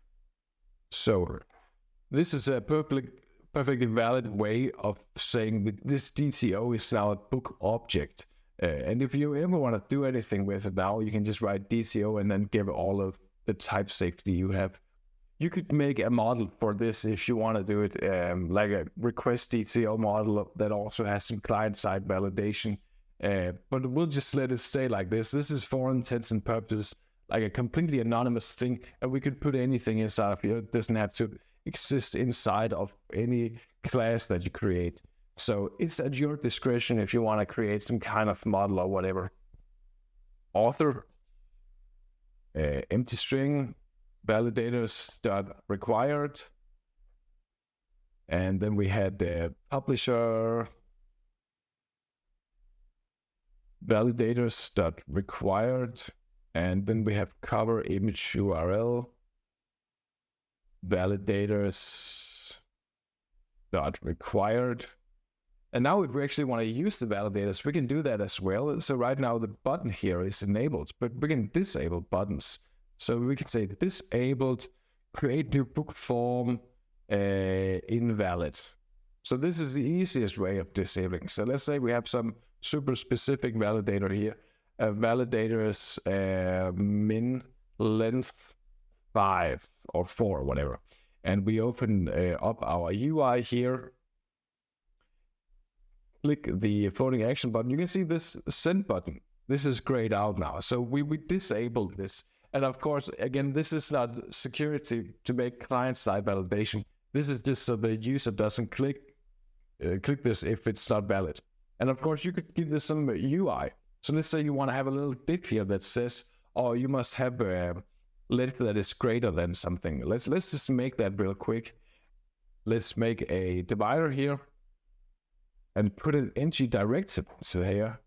So this is a perfectly valid way of saying that this DCO is now a book object. And if you ever want to do anything with it now, you can just write DCO and then give all of the type safety you have. You could make a model for this if you want to do it, like a request DCO model that also has some client-side validation. But we'll just let it stay like this. This is for intents and purposes like a completely anonymous thing, and we could put anything inside of here. It doesn't have to exist inside of any class that you create. So it's at your discretion if you want to create some kind of model or whatever. Author, empty string, validators.required. And then we had the publisher, validators.required. And then we have cover image URL, validators.required. And now if we actually want to use the validators, we can do that as well. So right now the button here is enabled, but we can disable buttons. So we can say disabled, create new book form, invalid. So this is the easiest way of disabling. So let's say we have some super specific validator here. Validators min length 5 or 4 or whatever. And we open up our UI here. Click the floating action button. You can see this send button. This is grayed out now. So we disabled this. And of course, again, this is not security to make client-side validation. This is just so the user doesn't click this if it's not valid. And of course, you could give this some UI. So let's say you want to have a little div here that says, oh, you must have a length that is greater than something. Let's just make that real quick. Let's make a divider here and put an ng directive to here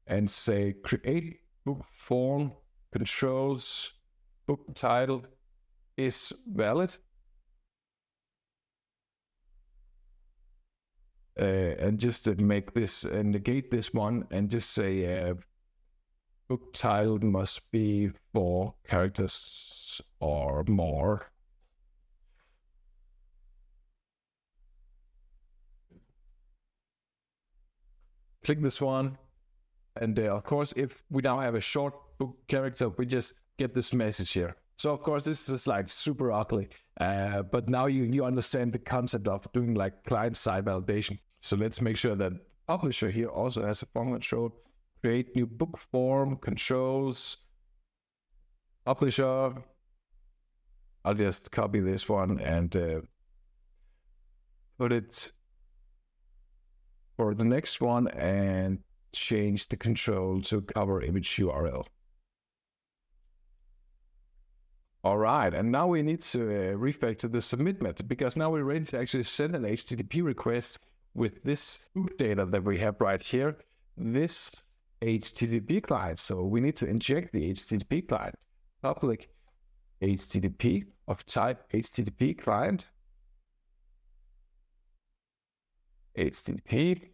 and say create book form controls book title is valid. And just make this negate this one and just say book title must be 4 characters or more. Click this one. And of course, if we now have a short book character, we just get this message here. So of course, this is like super ugly, but now you understand the concept of doing like client-side validation. So let's make sure that publisher here also has a form control. Create new book form controls. Publisher. I'll just copy this one and put it for the next one and change the control to cover image URL. All right, and now we need to refactor the submit method because now we're ready to actually send an HTTP request with this book data that we have right here, this HTTP client. So we need to inject the HTTP client, public HTTP of type HTTP client, HTTP,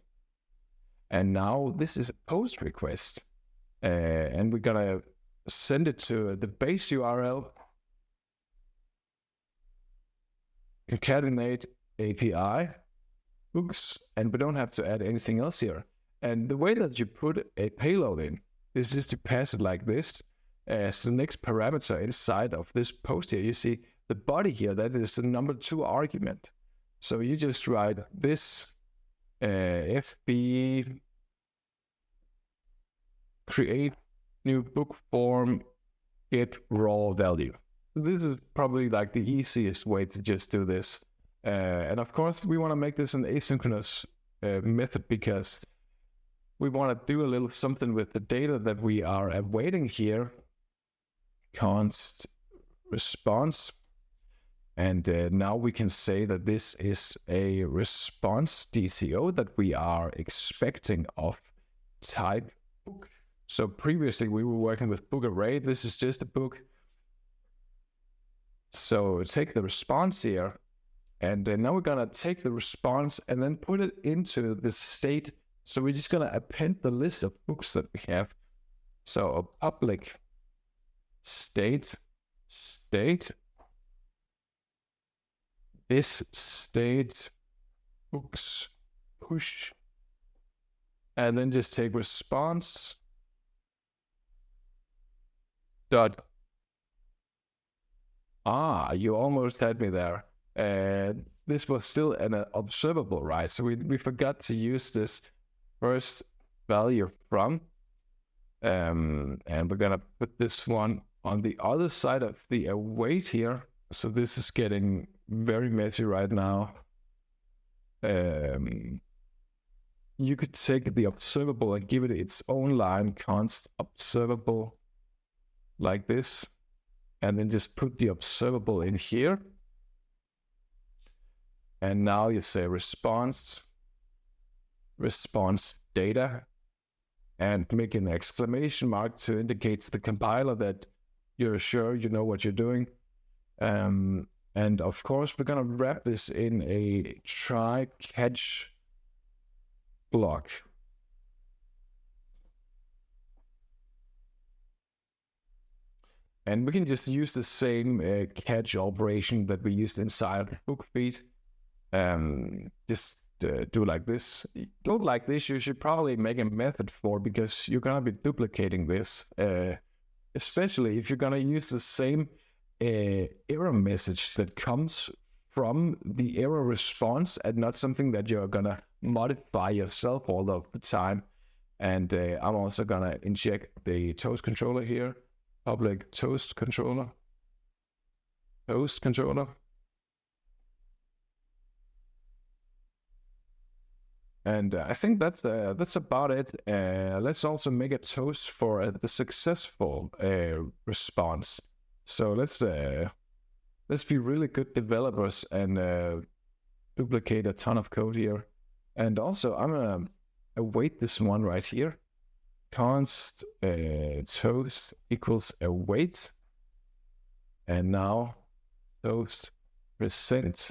and now this is a post request, and we're gonna send it to the base URL, concatenate API books, and we don't have to add anything else here. And the way that you put a payload in is just to pass it like this as the next parameter inside of this post here. You see the body here, that is the number 2 argument. So you just write this FB create new book form get raw value. This is probably like the easiest way to just do this. And of course, we want to make this an asynchronous method because we want to do a little something with the data that we are awaiting here. Const response. And now we can say that this is a response DCO that we are expecting of type book. So previously we were working with book array. This is just a book. So take the response here, and now we're gonna take the response and then put it into the state. So we're just gonna append the list of books that we have. So a public state, this state books push, and then just take response dot. You almost had me there. This was still an observable, right? So we forgot to use this first value from, and we're gonna put this one on the other side of the await here. So this is getting very messy right now. You could take the observable and give it its own line, const observable, like this, and then just put the observable in here. And now you say response data, and make an exclamation mark to indicate to the compiler that you're sure you know what you're doing. And of course, we're gonna wrap this in a try catch block. And we can just use the same catch operation that we used inside the book feed. Just do like this. Don't like this, you should probably make a method for, because you're gonna be duplicating this, especially if you're gonna use the same error message that comes from the error response and not something that you're gonna modify yourself all of the time. And I'm also gonna inject the toast controller here, public toast controller. And I think that's about it. Let's also make a toast for the successful response. So let's be really good developers and duplicate a ton of code here. And also, I'm gonna await this one right here. Const toast equals await, and now toast present.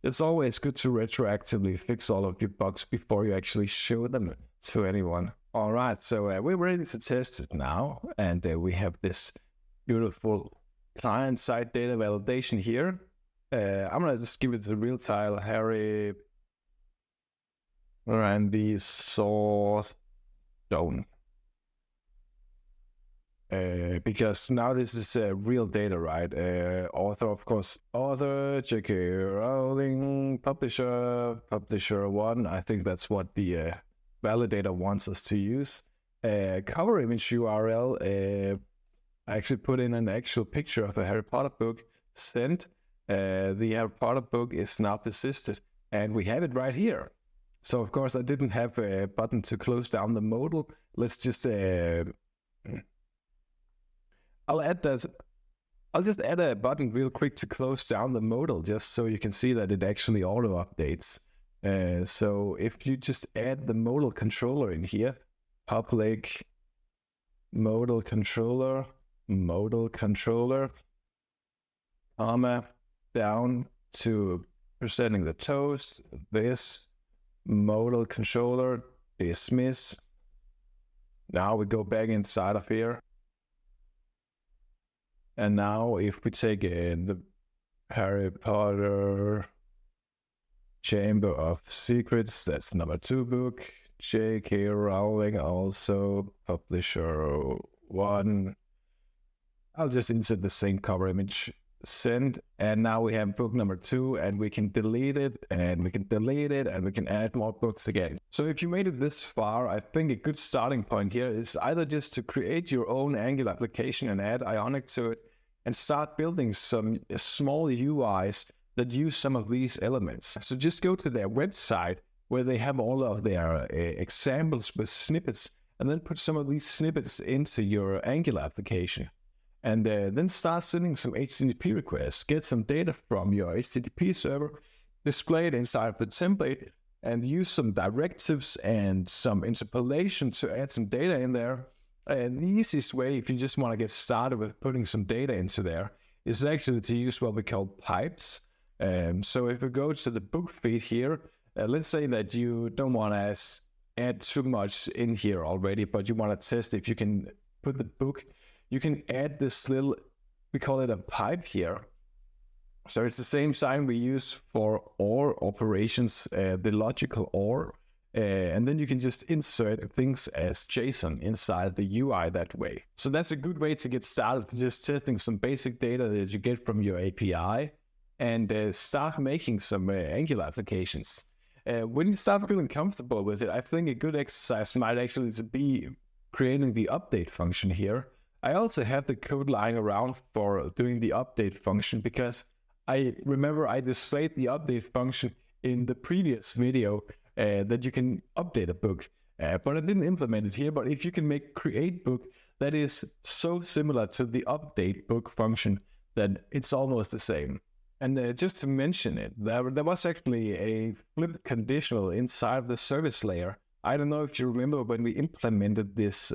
It's always good to retroactively fix all of your bugs before you actually show them to anyone. All right, so we're ready to test it now, and we have this beautiful client-side data validation here. I'm gonna just give it the real title, Harry Randy source down. Because now this is real data, right? Author, of course, author, J.K. Rowling, publisher 1. I think that's what the validator wants us to use. Cover image URL. I actually put in an actual picture of a Harry Potter book. Sent. The Harry Potter book is now persisted, and we have it right here. So of course I didn't have a button to close down the modal. Let's just I'll just add a button real quick to close down the modal, just so you can see that it actually auto updates. So if you just add the modal controller in here, public modal controller, comma, down to presenting the toast, this modal controller, dismiss. Now we go back inside of here. And now if we take the Harry Potter Chamber of Secrets, that's number 2 book, J.K. Rowling, also publisher 1. I'll just insert the same cover image, send, and now we have book number 2, and we can delete it, and we can delete it, and we can add more books again. So if you made it this far, I think a good starting point here is either just to create your own Angular application and add Ionic to it, and start building some small UIs that use some of these elements. So just go to their website where they have all of their examples with snippets, and then put some of these snippets into your Angular application. And then start sending some HTTP requests, get some data from your HTTP server, display it inside of the template, and use some directives and some interpolation to add some data in there. And the easiest way, if you just want to get started with putting some data into there, is actually to use what we call pipes. So if we go to the book feed here, let's say that you don't want to add too much in here already, but you want to test if you can put the book. You can add this little, we call it a pipe here. So it's the same sign we use for OR operations, the logical OR. And then you can just insert things as JSON inside the UI that way. So that's a good way to get started, just testing some basic data that you get from your API and start making some Angular applications. When you start feeling comfortable with it, I think a good exercise might actually be creating the update function here. I also have the code lying around for doing the update function because I remember I displayed the update function in the previous video that you can update a book, but I didn't implement it here. But if you can make create book, that is so similar to the update book function that it's almost the same. And just to mention it, there was actually a flipped conditional inside the service layer. I don't know if you remember when we implemented this,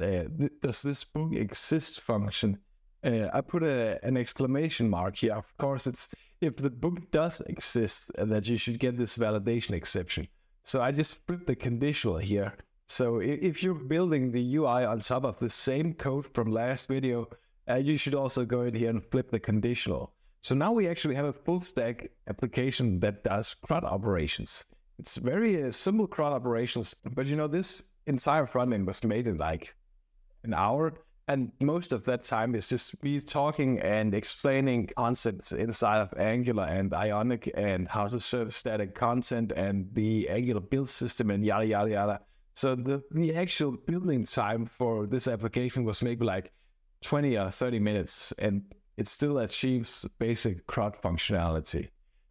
does this book exist function. I put an exclamation mark here. Of course, it's if the book does exist, that you should get this validation exception. So I just flipped the conditional here. So if you're building the UI on top of the same code from last video, you should also go in here and flip the conditional. So now we actually have a full stack application that does CRUD operations. It's very simple CRUD operations, but you know, this entire front end was made in like an hour. And most of that time is just me talking and explaining concepts inside of Angular and Ionic and how to serve static content and the Angular build system and yada, yada, yada. So the actual building time for this application was maybe like 20 or 30 minutes, and it still achieves basic CRUD functionality.